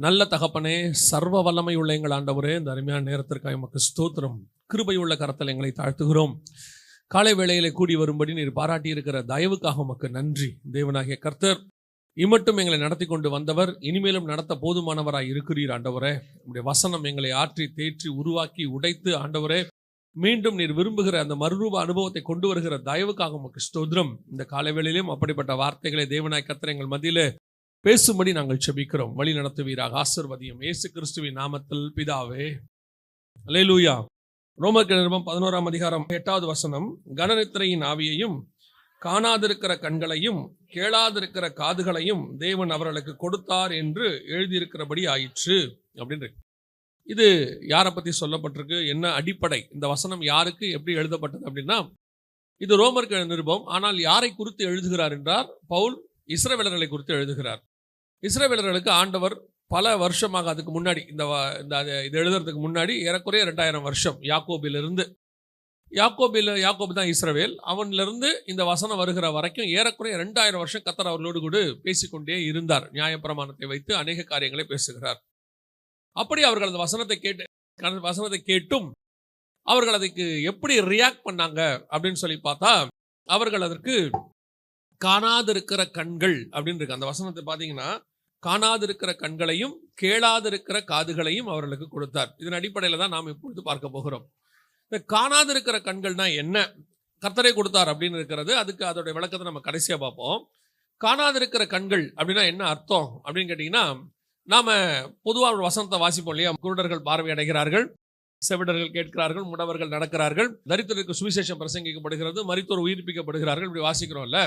நல்ல தகப்பனே, சர்வ வல்லமை உள்ள எங்கள் ஆண்டவரே, இந்த அருமையான நேரத்திற்காக எமக்கு ஸ்தோத்திரம். கிருபை உள்ள கரத்தில் எங்களை தாழ்த்துகிறோம். காலை வேளையிலே கூடி வரும்படி நீர் பாராட்டி இருக்கிற தயவுக்காக உமக்கு நன்றி. தேவனாகிய கர்த்தர் இம்மட்டும் எங்களை நடத்தி கொண்டு வந்தவர், இனிமேலும் நடத்த போதுமானவராய் இருக்கிறீர் ஆண்டவரே. உடைய வசனம் எங்களை ஆற்றி தேற்றி உருவாக்கி உடைத்து ஆண்டவரே, மீண்டும் நீர் விரும்புகிற அந்த மறுரூப அனுபவத்தை கொண்டு வருகிற தயவுக்காக உமக்கு ஸ்தோத்திரம். இந்த காலை வேளையிலும் அப்படிப்பட்ட வார்த்தைகளை தேவனாய் கர்த்தர் எங்கள் மத்தியிலே பேசும்படி நாங்கள் செபிக்கிறோம். வழி நடத்துவீராக, ஆசீர்வதியும் இயேசு கிறிஸ்துவின் நாமத்தில் பிதாவே, அல்லேலூயா. ரோமர்கள் நிருபம் 11ஆம் அதிகாரம் 8வது வசனம், கனநித்திரையின் ஆவியையும் காணாதிருக்கிற கண்களையும் கேளாதிருக்கிற காதுகளையும் தேவன் அவர்களுக்கு கொடுத்தார் என்று எழுதியிருக்கிறபடி ஆயிற்று அப்படின்னு. இது யாரை பற்றி சொல்லப்பட்டிருக்கு, என்ன அடிப்படை, இந்த வசனம் யாருக்கு எப்படி எழுதப்பட்டது அப்படின்னா, இது ரோமர்கள் நிருபம். ஆனால் யாரை குறித்து எழுதுகிறார் என்றார், பவுல் இஸ்ரவேலர்களை குறித்து எழுதுகிறார். இஸ்ரவேலர்களுக்கு ஆண்டவர் பல வருஷமாக, அதுக்கு முன்னாடி இது எழுதுறதுக்கு முன்னாடி ஏறக்குறைய 2000 வருஷம், யாக்கோபு தான் இஸ்ரவேல், அவனிலிருந்து இந்த வசனம் வருகிற வரைக்கும் ஏறக்குறைய 2000 வருஷம் கர்த்தர் அவர்களோடு கூட பேசிக்கொண்டே இருந்தார். நியாயப்பிரமாணத்தை வைத்து அநேக காரியங்களை பேசுகிறார். அப்படி அவர்கள் அந்த வசனத்தை கேட்டும் அவர்கள் அதுக்கு எப்படி ரியாக்ட் பண்ணாங்க அப்படின்னு சொல்லி பார்த்தா, அவர்கள் அதற்கு காணாதிருக்கிற கண்கள் அப்படின்னு இருக்கு. அந்த வசனத்தை பார்த்தீங்கன்னா, காணாதிருக்கிற கண்களையும் கேளாதிருக்கிற காதுகளையும் அவர்களுக்கு கொடுத்தார். இதன் அடிப்படையில் தான் நாம் இப்பொழுது பார்க்க போகிறோம். இந்த காணாதிருக்கிற கண்கள்னா என்ன, கர்த்தரே கொடுத்தார் அப்படின்னு இருக்கிறது. அதுக்கு அதோட விளக்கத்தை நம்ம கடைசியாக பார்ப்போம். காணாதிருக்கிற கண்கள் அப்படின்னா என்ன அர்த்தம் அப்படின்னு கேட்டிங்கன்னா, நாம் பொதுவாக ஒரு வசனத்தை வாசிப்போம் இல்லையா, குருடர்கள் பார்வை அடைகிறார்கள், செவிடர்கள் கேட்கிறார்கள், முடவர்கள் நடக்கிறார்கள், தரித்திரருக்கு சுவிசேஷம் பிரசங்கிக்கப்படுகிறது, மரித்தோர் உயிர்ப்பிக்கப்படுகிறார்கள், இப்படி வாசிக்கிறோம்ல.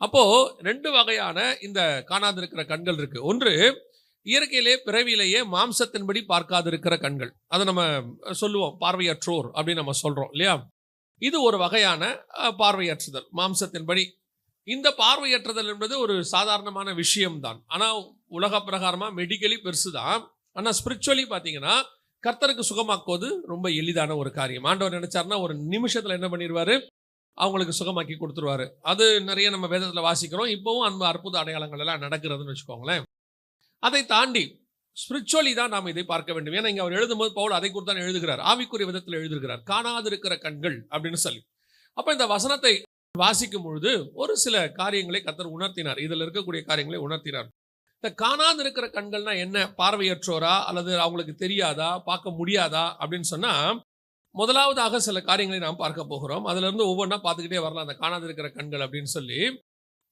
அப்போ 2 வகையான இந்த காணாதிருக்கிற கண்கள் இருக்கு. ஒன்று இயற்கையிலே பிறவியிலேயே மாம்சத்தின்படி பார்க்காதிருக்கிற கண்கள், அதை நம்ம சொல்லுவோம் பார்வையற்றோர் அப்படின்னு நம்ம சொல்றோம் இல்லையா. இது ஒரு வகையான பார்வையற்றுதல் மாம்சத்தின்படி. இந்த பார்வையற்றுதல் என்பது ஒரு சாதாரணமான விஷயம்தான். ஆனால் உலக பிரகாரமா மெடிக்கலி பெருசு தான். ஆனால் ஸ்பிரிச்சுவலி பார்த்தீங்கன்னா கர்த்தருக்கு சுகமாக்குவது ரொம்ப எளிதான ஒரு காரியம். ஆண்டவர் நினைச்சாருன்னா ஒரு நிமிஷத்துல என்ன பண்ணிடுவாரு, அவங்களுக்கு சுகமாக்கி கொடுத்துருவாரு. அது நிறைய நம்ம வேதத்தில் வாசிக்கிறோம். இப்போவும் அந்த அற்புத அடையாளங்கள் எல்லாம் நடக்கிறதுன்னு வச்சுக்கோங்களேன். அதை தாண்டி ஸ்பிரிச்சுவலி தான் நாம் இதை பார்க்க வேண்டும். ஏன்னா இங்கே அவர் எழுதும்போது பவுல் அதை குறித்து தான் எழுதுகிறார், ஆவிக்குரிய விதத்தில் எழுதுகிறார், காணாதிருக்கிற கண்கள் அப்படின்னு சொல்லி. அப்போ இந்த வசனத்தை வாசிக்கும் பொழுது ஒரு சில காரியங்களை கர்த்தர் உணர்த்தினார், இதில் இருக்கக்கூடிய காரியங்களை உணர்த்தினார். இந்த காணாதிருக்கிற கண்கள்னா என்ன, பார்வையற்றோரா அல்லது அவங்களுக்கு தெரியாதா, பார்க்க முடியாதா அப்படின்னு சொன்னா, முதலாவதாக சில காரியங்களை நாம் பார்க்க போகிறோம். அதுல இருந்து ஒவ்வொன்றா பார்த்துக்கிட்டே வரலாம். அந்த காணாதிருக்கிற கண்கள் அப்படின்னு சொல்லி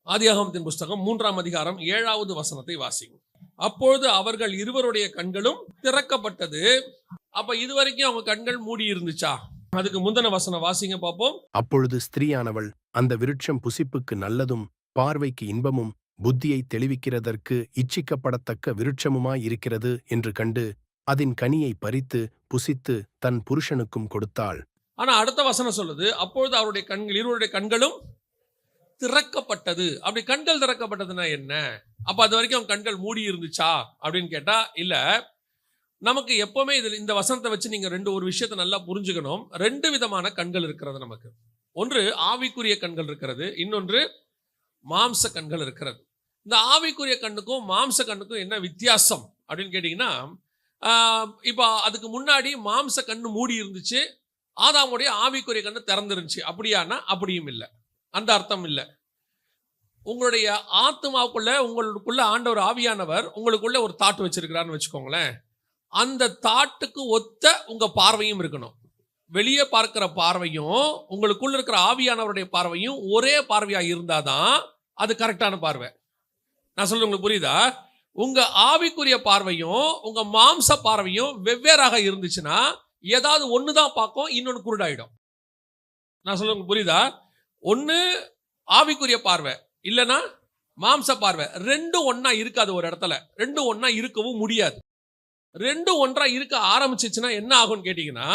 ஆதியாகமத்தின் புஸ்தகம் 3ஆம் அதிகாரம் 7வது வசனத்தை வாசிக்கும். அப்பொழுது அவர்கள் இருவருடைய கண்களும் திறக்கப்பட்டது. அப்ப இதுவரைக்கும் அவங்க கண்கள் மூடி இருந்துச்சா? அதுக்கு முந்தின வசனம் வாசிங்க பார்ப்போம். அப்பொழுது ஸ்திரீயானவள் அந்த விருட்சம் புசிப்புக்கு நல்லதும் பார்வைக்கு இன்பமும் புத்தியை தெளிவிக்கிறதற்கு இச்சிக்கப்படத்தக்க விருட்சமுமாய் இருக்கிறது என்று கண்டு அதன் கனியை பறித்து புசித்து தன் புருஷனுக்கும் கொடுத்தாள். ஆனா அடுத்த வசனம் சொல்லுது, அப்பொழுது அவருடைய கண்கள், இருவருடைய கண்களும் திறக்கப்பட்டது. அப்படி கண்கள் திறக்கப்பட்டதுன்னா என்ன? அப்ப அது வரைக்கும் அவங்க கண்கள் மூடி இருந்துச்சா அப்படின்னு கேட்டா இல்ல. நமக்கு எப்பவுமே இந்த வசனத்தை வச்சு நீங்க ஒரு விஷயத்தை நல்லா புரிஞ்சுக்கணும். 2 விதமான கண்கள் இருக்கிறது நமக்கு. ஒன்று ஆவிக்குரிய கண்கள் இருக்கிறது, இன்னொன்று மாம்ச கண்கள் இருக்கிறது. இந்த ஆவிக்குரிய கண்ணுக்கும் மாம்ச கண்ணுக்கும் என்ன வித்தியாசம் அப்படின்னு கேட்டீங்கன்னா, இப்போ அதுக்கு முன்னாடி மாம்ச கண்ணு மூடி இருந்துச்சு, ஆதாமுடைய ஆவிக்குரிய கண்ணு திறந்துருந்துச்சு. அப்படியானா அப்படியும் இல்லை, அந்த அர்த்தம் இல்லை. உங்களுடைய ஆத்மாவுக்குள்ள, உங்களுக்குள்ள ஆண்டவர் ஆவியானவர் உங்களுக்குள்ள ஒரு தாட் வச்சிருக்கிறான்னு வச்சுக்கோங்களேன். அந்த தாட்டுக்கு ஒத்த உங்க பார்வையும் இருக்கணும். வெளியே பார்க்கிற பார்வையும் உங்களுக்குள்ள இருக்கிற ஆவியானவருடைய பார்வையும் ஒரே பார்வையா இருந்தாதான் அது கரெக்டான பார்வை. நான் சொல்றது உங்களுக்கு புரியுதா? உங்க ஆவிக்குரிய பார்வையும் உங்க மாம்ச பார்வையும் வெவ்வேறாக இருந்துச்சுன்னா ஏதாவது ஒண்ணுதான் பார்க்கும், இன்னொன்னு குருடாயிடும். நான் சொல்றது உங்களுக்கு புரியுதா? ஒண்ணு ஆவிக்குரிய பார்வை, இல்லைன்னா மாம்ச பார்வை. 2 ஒண்ணா இருக்காது ஒரு இடத்துல, 2 ஒண்ணா இருக்கவும் முடியாது. 2 ஒன்றா இருக்க ஆரம்பிச்சிச்சுன்னா என்ன ஆகும்னு கேட்டீங்கன்னா,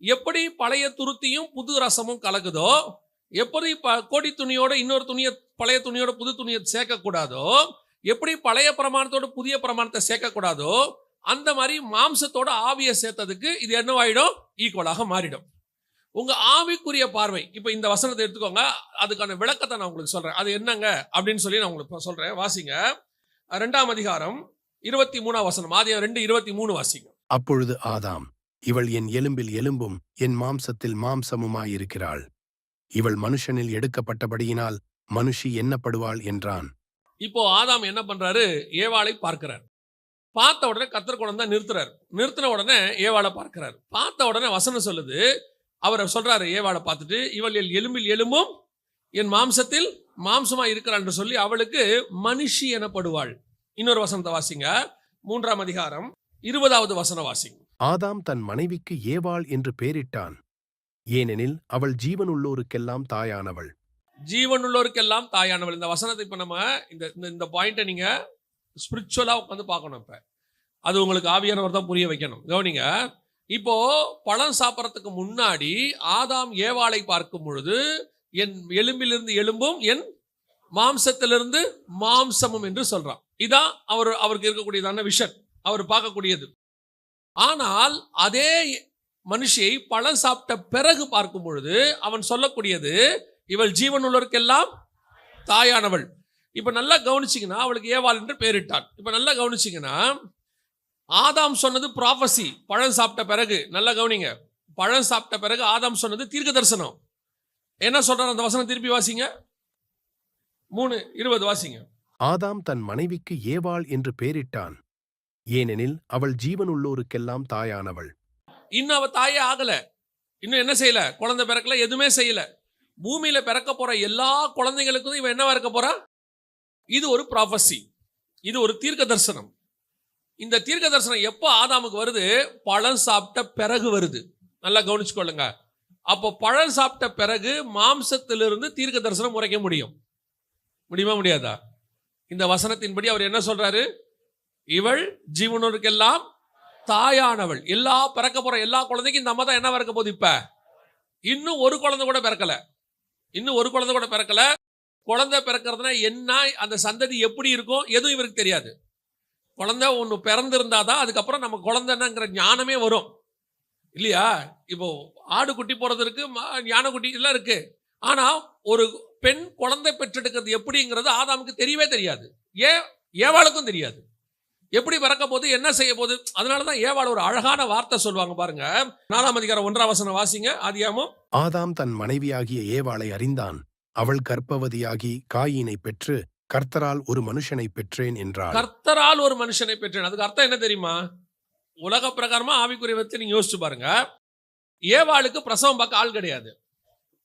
எப்படி பழைய துருத்தியும் புது ரசமும் கலக்குதோ, எப்படி கோடி துணியோட இன்னொரு துணியை, பழைய துணியோட புது துணியை சேர்க்கக்கூடாதோ, எப்படி பழைய பிரமாணத்தோட புதிய பிரமாணத்தை சேர்க்கக்கூடாதோ, அந்த மாதிரி மாம்சத்தோட ஆவியை சேர்த்ததுக்கு இது என்னவாயிடும், ஈக்குவலாக மாறிடும். உங்க ஆவிக்குரிய பார்வை, இப்ப இந்த வசனத்தை எடுத்துக்கோங்க, அதுக்கான விளக்கத்தை நான் உங்களுக்கு சொல்றேன். அது என்னங்க அப்படின்னு சொல்லி நான் உங்களுக்கு சொல்றேன். வாசிங்க 2ஆம் அதிகாரம் 23ஆம் வசனம், ஆதியாகமம் 2:23 வாசிங்க. அப்பொழுது ஆதாம், இவள் என் எலும்பில் எலும்பும் என் மாம்சத்தில் மாம்சமுமாயிருக்கிறாள். இவள் மனுஷனில் எடுக்கப்பட்டபடியினால் மனுஷி எண்ணப்படுவாள் என்றான். இப்போ ஆதாம் என்ன பண்றாரு? ஏவாளை பார்க்கிறார். பார்த்த உடனே கர்த்தர் கொண்டு தான் நிறுத்துறாரு. நிறுத்தின உடனே ஏவாளை பார்க்கிறார். பார்த்த உடனே வசனம் சொல்லுது, அவர் சொல்றாரு ஏவாளை பார்த்துட்டு, இவள் என் எலும்பில் எலும்பும் என் மாம்சத்தில் மாம்சமா இருக்கிறாள் என்று சொல்லி அவளுக்கு மனுஷி எனப்படுவாள். இன்னொரு வசனத்தை வாசிங்க, 3ஆம் அதிகாரம் 20வது வசனம் வாசிங்க. ஆதாம் தன் மனைவிக்கு ஏவாள் என்று பெயரிட்டான், ஏனெனில் அவள் ஜீவனுள்ளோருக்கெல்லாம் தாயானவள். ஜீவனுள்ளோருக்கெல்லாம் தாயானவள். இந்த வசனத்தை இப்ப நம்ம இந்த பாயிண்ட்டை நீங்க ஸ்பிரிச்சுவலா உட்காந்து பார்க்கணும். இப்ப அது உங்களுக்கு ஆவியானவர் தான் புரிய வைக்கணும். கவனிங்க, இப்போ பழம் சாப்பிட்றதுக்கு முன்னாடி ஆதாம் ஏவாளை பார்க்கும் பொழுது என் எலும்பிலிருந்து எலும்பும் என் மாம்சத்திலிருந்து மாம்சமும் என்று சொல்றான். இதான் அவருக்கு இருக்கக்கூடியதான விஷன், அவர் பார்க்கக்கூடியது. ஆனால் அதே மனுஷியை பழம் சாப்பிட்ட பிறகு பார்க்கும் பொழுது அவன் சொல்லக்கூடியது, இவள் ஜீவனுள்ளோருக்கெல்லாம் தாயானவள். இப்ப நல்லா கவனிச்சிங்கன்னா அவளுக்கு ஏவாள் என்று பெயரிட்டான். இப்ப நல்லா கவனிச்சிங்கன்னா ஆதாம் சொன்னது ப்ராஃபசி, பழம் சாப்பிட்ட பிறகு. நல்லா கவனிங்க, பழம் சாப்பிட்ட பிறகு ஆதாம் சொன்னது தீர்க்க தரிசனம். என்ன சொல்றார் அந்த வசனம்? திருப்பி வாசிங்க, 3:20 வாசிங்க. ஆதாம் தன் மனைவிக்கு ஏவாள் என்று பெயரிட்டான், ஏனெனில் அவள் ஜீவனுள்ளோருக்கெல்லாம் தாயானவள். இன்னும் அவ தாயே ஆகல, இன்னும் என்ன செய்யல? குழந்தை பிறக்கல, எதுவுமே செய்யல. பூமியில பிறக்க போற எல்லா குழந்தைகளுக்கும் இவன் என்னவா இருக்க போறா? இது ஒரு ப்ராஃபசி, இது ஒரு தீர்க்க தரிசனம். இந்த தீர்க்க தரிசனம் எப்போ ஆதாமுக்கு வருது? பழம் சாப்பிட்ட பிறகு வருது. நல்லா கவனிச்சுக்கொள்ளுங்க. அப்போ பழம் சாப்பிட்ட பிறகு மாம்சத்திலிருந்து தீர்க்க தரிசனம் உரைக்க முடியுமா முடியாதா? இந்த வசனத்தின்படி அவர் என்ன சொல்றாரு? இவள் ஜீவனோருக்கெல்லாம் தாயானவள். எல்லா பிறக்க போற எல்லா குழந்தைக்கும் இந்த அம்மா தான் என்ன பிறக்க போகுது? இப்ப இன்னும் ஒரு குழந்தை கூட பிறக்கல. குழந்தை பிறக்கிறதுனா என்ன, அந்த சந்ததி எப்படி இருக்கும், எதுவும் இவருக்கு தெரியாது. குழந்தை ஒன்று பிறந்திருந்தாதான் அதுக்கப்புறம் நம்ம குழந்தைங்கிற ஞானமே வரும் இல்லையா? இப்போ ஆடு குட்டி போறது இருக்கு, ஞான குட்டி எல்லாம் இருக்கு. ஆனா ஒரு பெண் குழந்தை பெற்றெடுக்கிறது எப்படிங்கிறது ஆதாமுக்கு தெரியவே தெரியாது. ஏவாளுக்கும் தெரியாது. எப்படி பிறக்க போது, என்ன செய்ய போது. அதனாலதான் ஏவாள் ஒரு அழகான வார்த்தை சொல்லுவாங்க பாருங்க. 4ஆம் அதிகாரம் 1ஆம் வசனம் வாசிங்க, ஆதியாகமம். ஆதாம் தன் மனைவியாகிய ஏவாளை அறிந்தான், அவள் கர்ப்பவதியாகி காயீனை பெற்று கர்த்தரால் ஒரு மனுஷனை பெற்றேன் என்றாள். கர்த்தரால் ஒரு மனுஷனை பெற்றேன், அதுக்கு அர்த்தம் என்ன தெரியுமா? உலக பிரகாரமா ஆவிக்குரிய வச்சு நீங்க யோசிச்சு பாருங்க. ஏவாளுக்கு பிரசவம் பார்க்க ஆள் கிடையாது.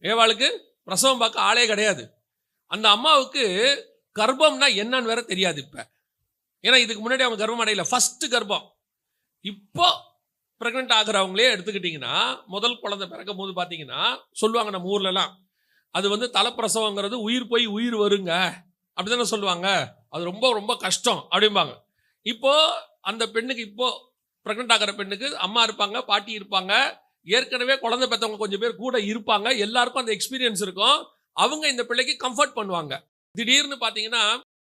ஏவாளுக்கு பிரசவம் பார்க்க ஆளே கிடையாது. அந்த அம்மாவுக்கு கர்ப்பம்னா என்னன்னு வேற தெரியாது இப்ப. ஏன்னா இதுக்கு முன்னாடி அவங்க கர்ப்பம் அடையல, ஃபர்ஸ்ட் கர்ப்பம். இப்போ பிரெக்னென்ட் ஆகிறவங்களே எடுத்துக்கிட்டீங்கன்னா, முதல் குழந்தை பிறக்கும் போது பார்த்தீங்கன்னா சொல்லுவாங்க நம்ம ஊர்லலாம், அது தலைப்பிரசவங்கிறது உயிர் போய் உயிர் வருங்க அப்படிதானே சொல்லுவாங்க. அது ரொம்ப ரொம்ப கஷ்டம் அப்படிம்பாங்க. இப்போ அந்த பெண்ணுக்கு, இப்போ பிரெக்னென்ட் ஆகிற பெண்ணுக்கு அம்மா இருப்பாங்க, பாட்டி இருப்பாங்க, ஏற்கனவே குழந்தை பெற்றவங்க கொஞ்சம் பேர் கூட இருப்பாங்க. எல்லாருக்கும் அந்த எக்ஸ்பீரியன்ஸ் இருக்கும். அவங்க இந்த பிள்ளைக்கு கம்ஃபர்ட் பண்ணுவாங்க. திடீர்னு பார்த்தீங்கன்னா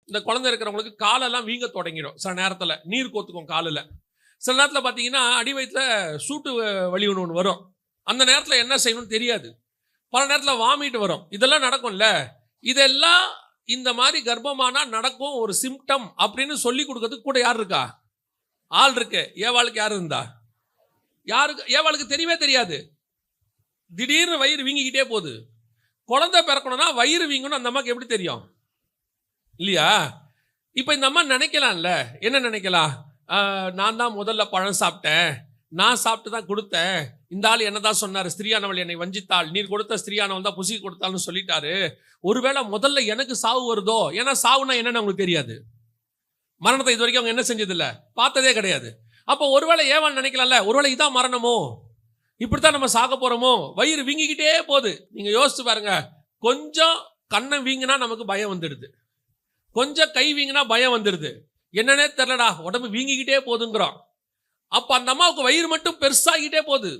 இந்த குழந்தை இருக்கிறவங்களுக்கு காலெல்லாம் வீங்க தொடங்கிடும். சில நேரத்தில் நீர் கோத்துக்கும் காலில். சில நேரத்தில் பார்த்தீங்கன்னா அடி வயிற்றில் சூட்டு வலி ஒன்று வரும். அந்த நேரத்தில் என்ன செய்யணும்னு தெரியாது. பல நேரத்தில் வாமிட்டு வரும். இதெல்லாம் நடக்கும்ல. இதெல்லாம் இந்த மாதிரி கர்ப்பமானா நடக்கும் ஒரு சிம்டம் அப்படின்னு சொல்லி கொடுக்கறதுக்கு கூட யார் இருக்கா? ஆள் இருக்கு. ஏவாளுக்கு யார் இருந்தா? ஏவாளுக்கு தெரியவே தெரியாது. திடீர்னு வயிறு வீங்கிக்கிட்டே போகுது. குழந்தை பிறக்கணும்னா வயிறு வீங்கணும் அந்த அம்மாக்கு எப்படி தெரியும் இல்லையா? இப்போ இந்த அம்மா நினைக்கலாம்ல, என்ன நினைக்கலாம்? நான் தான் முதல்ல பழம் சாப்பிட்டேன், நான் சாப்பிட்டு தான் கொடுத்தேன், இந்த ஆள் என்ன தான் சொன்னார், ஸ்திரீயானவள் என்னை வஞ்சித்தாள், நீர் கொடுத்த ஸ்திரீயானவள் தான் புசி கொடுத்தாள்னு சொல்லிட்டாரு. ஒருவேளை முதல்ல எனக்கு சாவு வருதோ? ஏன்னா சாவுனா என்னன்னு அவங்களுக்கு தெரியாது. மரணத்தை இது வரைக்கும் அவங்க என்ன செஞ்சதில்லை, பார்த்ததே கிடையாது. அப்போ ஒருவேளை ஏவாள் நினைக்கலாம்ல, ஒருவேளை இதான் மரணமோ, இப்படித்தான் நம்ம சாக போறோமோ? வயிறு வீங்கிக்கிட்டே போகுது. நீங்க யோசிச்சு பாருங்க. கொஞ்சம் கண்ணை வீங்கினா நமக்கு பயம் வந்துடுது, கொஞ்சம் கை வீங்கினா பயம் வந்துடுது. என்னன்னே தெரியலடா, உடம்பு வீங்கிக்கிட்டே போகுதுங்கிறோம். அப்ப அந்த அம்மாவுக்கு வயிறு மட்டும் பெருசாகிட்டே போகுது.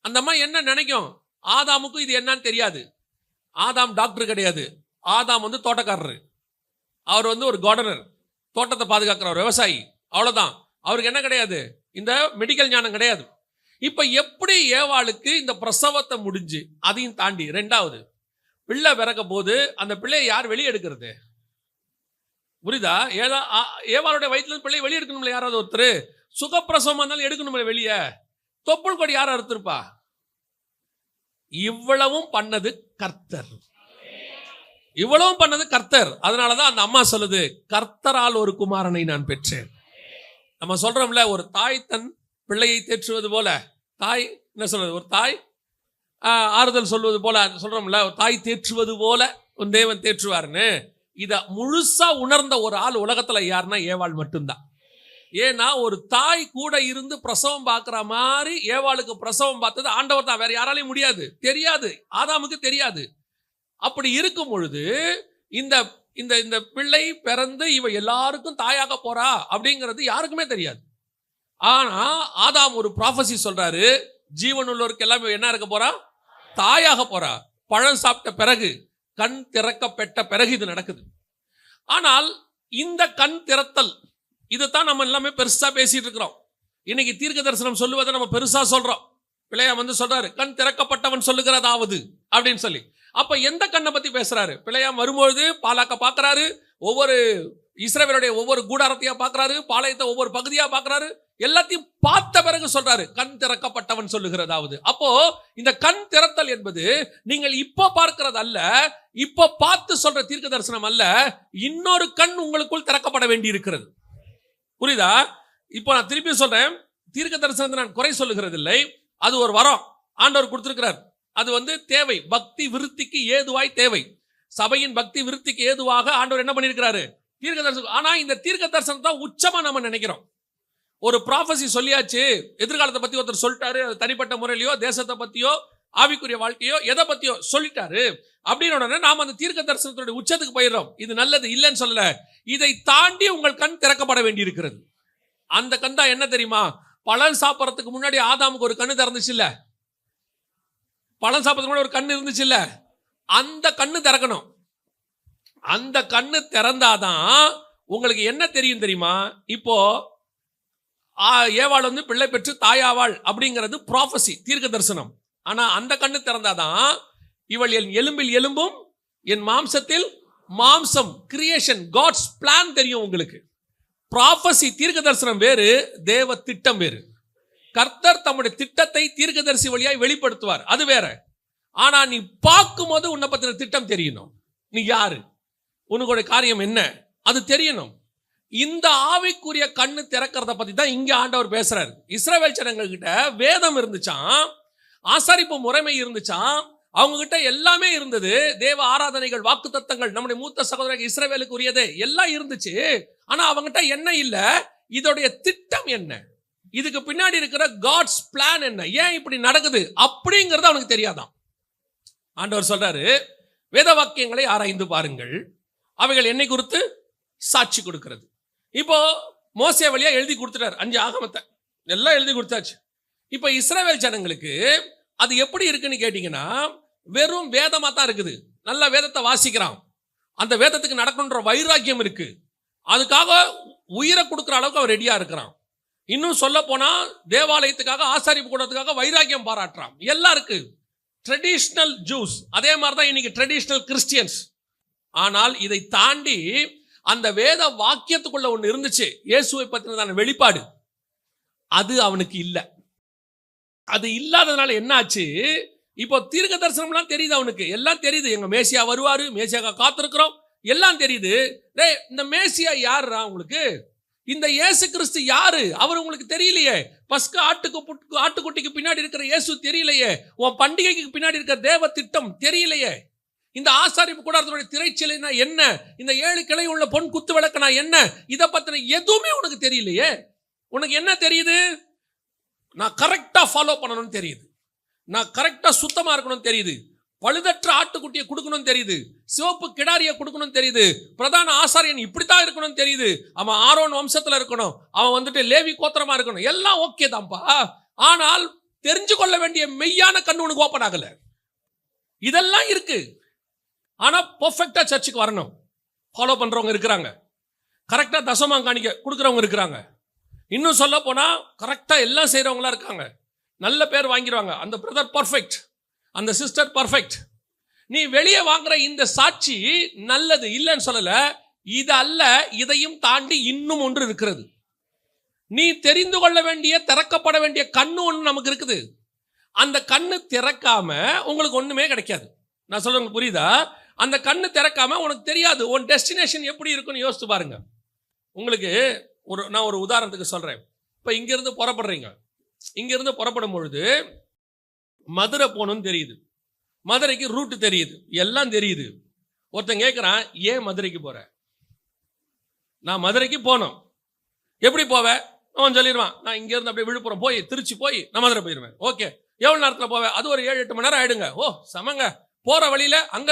அந்த அம்மா என்ன நினைக்கும்? ஆதாமுக்கும் இது என்னன்னு தெரியாது. ஆதாம் டாக்டர் கிடையாது. ஆதாம் தோட்டக்காரர். அவர் ஒரு கார்டனர், தோட்டத்தை பாதுகாக்கிற ஒரு விவசாயி, அவ்வளவுதான். அவருக்கு என்ன கிடையாது? இந்த மெடிக்கல் ஞானம் கிடையாது. இப்ப எப்படி ஏவாளுக்கு இந்த பிரசவத்தை முடிஞ்சு அதையும் தாண்டி ரெண்டாவது பிள்ளை பிறக்க போது அந்த பிள்ளையை யார் வெளியே எடுக்கிறது? புரியுதா? ஏவாளுடைய வயிற்றுல பிள்ளை வெளியே எடுக்கணும்ல, யாராவது ஒருத்தர் சுகப்பிரசவமா இருந்தாலும் எடுக்கணும்ல வெளியே. தொப்புள் கொடி யாரும் அறுத்திருப்பா? இவ்வளவும் பண்ணது கர்த்தர். இவ்வளவும் பண்ணது கர்த்தர். அதனாலதான் அந்த அம்மா சொல்லுது, கர்த்தரால் ஒரு குமாரனை நான் பெற்றேன். நம்ம சொல்றோம்ல, ஒரு தாய் தன் பிள்ளையை தேற்றுவது போல, தாய் என்ன சொல்றது, ஒரு தாய் ஆறுதல் சொல்வது போல சொல்றோம்ல, ஒரு தாய் தேற்றுவது போல உன் தேவன் தேற்றுவாருன்னு. இத முழுசா உணர்ந்த ஒரு ஆள் உலகத்துல யாருன்னா ஏவாள் மட்டும்தான். ஏன்னா ஒரு தாய் கூட இருந்து பிரசவம் பார்க்கிற மாதிரி ஏவாளுக்கு பிரசவம் பார்த்தது ஆண்டவர் தான், வேற யாராலையும் முடியாது, தெரியாது, ஆதாமுக்கு தெரியாது. அப்படி இருக்கும் பொழுது இந்த இந்த இந்த பிள்ளை பிறந்து இவ எல்லாருக்கும் தாயாக போறா அப்படிங்கிறது யாருக்குமே தெரியாது. ஆனா ஆதாம் ஒரு ப்ராஃபசி சொல்றாரு, ஜீவன் உள்ளவருக்கு எல்லாம் என்ன இருக்க போறா, தாயாக போறா. பழம் சாப்பிட்ட பிறகு, கண் திறக்கப்பட்ட பிறகு இது நடக்குது. ஆனால் இந்த கண் திறத்தல் இதுதான் நம்ம எல்லாமே பெருசா பேசிட்டு இருக்கிறோம். இன்னைக்கு தீர்க்க தரிசனம் சொல்லுவதை நம்ம பெருசா சொல்றோம். பிள்ளையாம் சொல்றாரு, கண் திறக்கப்பட்டவன் சொல்லுகிறதாவது அப்படின்னு சொல்லி. அப்ப எந்த கண்ணை பத்தி பேசுறாரு? பிள்ளையாம் வரும்பொழுது பாலாக்க பாக்குறாரு, ஒவ்வொரு இஸ்ரவேலுடைய ஒவ்வொரு கூடாரத்தையா பாக்குறாரு, பாளையத்தை ஒவ்வொரு பகுதியா பாக்குறாரு, எல்லாத்தையும் பார்த்த பிறகு சொல்றாரு, கண் திறக்கப்பட்டவன் சொல்லுகிறதாவது. அப்போ இந்த கண் திறத்தல் என்பது நீங்கள் இப்ப பார்க்கிறது அல்ல, இப்ப பார்த்து சொல்ற தீர்க்க தரிசனம் அல்ல, இன்னொரு கண் உங்களுக்குள் திறக்கப்பட வேண்டி இருக்கிறது. புரியுதா? இப்போ நான் திருப்பி சொல்றேன், தீர்க்க தரிசனத்தை நான் குறை சொல்லுகிறது இல்லை, அது ஒரு வரம் ஆண்டவர் கொடுத்திருக்கிறார். அது தேவை, பக்தி விருத்திக்கு ஏதுவாய் தேவை. சபையின் பக்தி விருத்திக்கு ஏதுவாக ஆண்டவர் என்ன பண்ணியிருக்கிறாரு, தீர்க்க தரிசனம். ஆனா இந்த தீர்க்க தரிசனம் தான் உச்சமா நம்ம நினைக்கிறோம். ஒரு ப்ராஃபசி சொல்லியாச்சு, எதிர்காலத்தை பத்தி ஒருத்தர் சொல்லிட்டாரு, தனிப்பட்ட முறையிலையோ தேசத்தை பத்தியோ ஆவிக்குரிய வாழ்க்கையோ எதை பத்தியோ சொல்லிட்டாரு அப்படின்னு நாம அந்த தீர்க்க தரிசனத்துடைய உச்சத்துக்கு போயிடுறோம். இது நல்லது இல்லைன்னு சொல்லல, இதை தாண்டி உங்கள் கண் திறக்கப்பட வேண்டி இருக்கிறது. அந்த கண் தான் என்ன தெரியுமா? பழம் சாப்பிட்றதுக்கு முன்னாடி ஆதாமுக்கு ஒரு கண்ணு திறந்துச்சு இல்ல, பழம் சாப்பிட்றதுக்கு முன்னாடி ஒரு கண்ணு இருந்துச்சு இல்ல, அந்த கண்ணு திறக்கணும். அந்த கண்ணு திறந்தாதான் உங்களுக்கு என்ன தெரியும் தெரியுமா? இப்போ ஏவாள் பிள்ளை பெற்று தாயாவாள் அப்படிங்கிறது ப்ராஃபசி, தீர்க்க தரிசனம். ஆனா அந்த கண்ணு திறந்தாதான் இவள் என் எலும்பில் எலும்பும் என் மாம்சத்தில் மாம்சம், கிரியேஷன், காட்ஸ் பிளான் தெரியும் உங்களுக்கு. ப்ராஃபசி தீர்க்க தரிசனம் வேறு, தேவ திட்டம் வேறு. கர்த்தர் தம்முடைய திட்டத்தை தீர்க்கதரிசி வழியாய் வெளிப்படுத்துவார், அது வேற. ஆனா நீ பார்க்கும் போது உன்னை பத்தின திட்டம் தெரியணும். நீ யாரு, உனக்கு காரியம் என்ன, அது தெரியணும். இந்த ஆவிக்குரிய கண்ணு திறக்கிறத பத்தி தான் இங்க ஆண்டவர் பேசுறாரு. இஸ்ரவேல் ஜனங்கள் கிட்ட வேதம் இருந்துச்சாம், ஆசாரிப்பு முறைமை இருந்துச்சாம், அவங்க கிட்ட எல்லாமே இருந்தது. தேவ ஆராதனைகள், வாக்கு தத்தங்கள், நம்முடைய மூத்த சகோதரர்கள் இஸ்ரவேலுக்கு உரியதே எல்லாம் இருந்துச்சு. ஆனா அவங்ககிட்ட என்ன இல்ல, இதோடைய திட்டம் என்ன, இதுக்கு பின்னாடி இருக்கிற காட்ஸ் பிளான் என்ன, ஏன் இப்படி நடக்குது அப்படிங்கிறது அவனுக்கு தெரியாதான். ஆண்டவர் சொல்றாரு, வேத வாக்கியங்களை ஆராய்ந்து பாருங்கள், அவைகள் என்னை குறித்து சாட்சி கொடுக்கிறது. இப்போ மோசே வழியா எழுதி கொடுத்துட்டார், 5 ஆகமத்தை எல்லாம் எழுதி கொடுத்தாச்சு. இப்போ இஸ்ரவேல் ஜனங்களுக்கு அது எப்படி இருக்குன்னு கேட்டீங்கன்னா, வெறும் வேதமா தான் இருக்குது. நல்ல வேதத்தை வாசிக்கிறான், அந்த வேதத்துக்கு நடக்கணுன்ற வைராக்கியம் இருக்கு, அதுக்காக உயிரை கொடுக்குற அளவுக்கு அவன் ரெடியா இருக்கிறான். இன்னும் சொல்ல போனா தேவாலயத்துக்காக, ஆசாரிப்பு கூடத்துக்காக வைராக்கியம் பாராட்டுறான், எல்லாம் இருக்கு. ட்ரெடிஷ்னல் ஜூஸ், அதே மாதிரிதான் இன்னைக்கு ட்ரெடிஷ்னல் கிறிஸ்டியன்ஸ். ஆனால் இதை தாண்டி அந்த வேத வாக்கியத்துக்குள்ள ஒண்ணு இருந்துச்சு, இயேசுவை பற்றினதான வெளிப்பாடு, அது அவனுக்கு இல்லை. அது இல்லாததுனால என்ன ஆச்சு, இப்போ தீர்க்க தரிசனம்லாம் தெரியுது அவனுக்கு, எல்லாம் தெரியுது. எங்க மேசியா வருவாரு, மேசியா காத்திருக்கிறோம், எல்லாம் தெரியுது. இந்த மேசியா யாருடா உங்களுக்கு, இந்த இயேசு கிறிஸ்து யாரு, அவர் உங்களுக்கு தெரியலையே. பஸ்கா ஆட்டுக்குட்டிக்கு பின்னாடி இருக்கிற இயேசு தெரியலையே. உன் பண்டிகைக்கு பின்னாடி இருக்கிற தேவ திட்டம் தெரியலையே. இந்த ஆசாரிப்பு கூடாரத்தினுடைய திரைச்சீலைனா என்ன, இந்த 7 கிளை உள்ள பொன் குத்து விளக்குனா என்ன, இதை பத்தின எதுவுமே உனக்கு தெரியலையே. உனக்கு என்ன தெரியுது, நான் கரெக்டா ஃபாலோ பண்ணணும்னு தெரியுது, நான் கரெக்டா சுத்தமா இருக்கணும்னு தெரியுது, பழுதற்ற ஆட்டுக்குட்டியை கொடுக்கணும்னு தெரியுது, சிவப்பு கிடாரியை கொடுக்கணும்னு தெரியுது, பிரதான ஆசாரியன் இப்படித்தான் இருக்கணும்னு தெரியுது, அவன் ஆரோன் வம்சத்துல இருக்கணும், அவன் லேவி கோத்திரமா இருக்கணும், எல்லாம் ஓகே தான்ப்பா. ஆனால் தெரிஞ்சு கொள்ள வேண்டிய மெய்யான கண்ணு உனக்கு ஓப்பன் ஆகல. இதெல்லாம் இருக்கு. ஆனா பெர்ஃபெக்ட்டா சர்ச்சுக்கு வரணும், ஃபாலோ பண்றவங்க இருக்கிறாங்க, கரெக்டா தசமா காணிக்க கொடுக்குறவங்க இருக்கிறாங்க, இன்னும் சொல்ல போனா கரெக்டா எல்லாம் செய்யறவங்களா இருக்காங்க, நல்ல பேர் வாங்கிடுவாங்க. அந்த பிரதர் பர்ஃபெக்ட், அந்த சிஸ்டர் பர்ஃபெக்ட். நீ வெளியே வாங்குற இந்த சாட்சி நல்லது இல்லைன்னு சொல்லல, இது அல்ல, இதையும் தாண்டி இன்னும் ஒன்று இருக்கிறது. நீ தெரிந்து கொள்ள வேண்டிய, திறக்கப்பட வேண்டிய கண்ணு ஒன்று நமக்கு இருக்குது. அந்த கண்ணு திறக்காம உங்களுக்கு ஒண்ணுமே கிடைக்காது. நான் சொல்றது புரியுதா? அந்த கண்ணு திறக்காம உனக்கு தெரியாது உன் டெஸ்டினேஷன் எப்படி இருக்குன்னு யோசிச்சு பாருங்க. உங்களுக்கு நான் ஒரு உதாரணத்துக்கு சொல்றேன். இப்ப இங்க இருந்து புறப்படுறீங்க. இங்க இருந்து புறப்படும் பொழுது மதுரை போகணும்னு தெரியுது, மதுரைக்கு ரூட் தெரியுது, எல்லாம் தெரியுது. ஒருத்தன் கேட்கிறான், ஏன் மதுரைக்கு போற? நான் மதுரைக்கு போனோம். எப்படி போவேன்? அவன் சொல்லிடுவான், நான் இங்க இருந்து அப்படியே விழுப்புரம் போய் திருச்சி போய் நான் மதுரை போயிடுவேன். ஓகே, எவ்வளவு நேரத்தில் போவேன்? அது ஒரு 7-8 மணி நேரம் ஆயிடுங்க. ஓ சமங்க. போற வழியில அங்க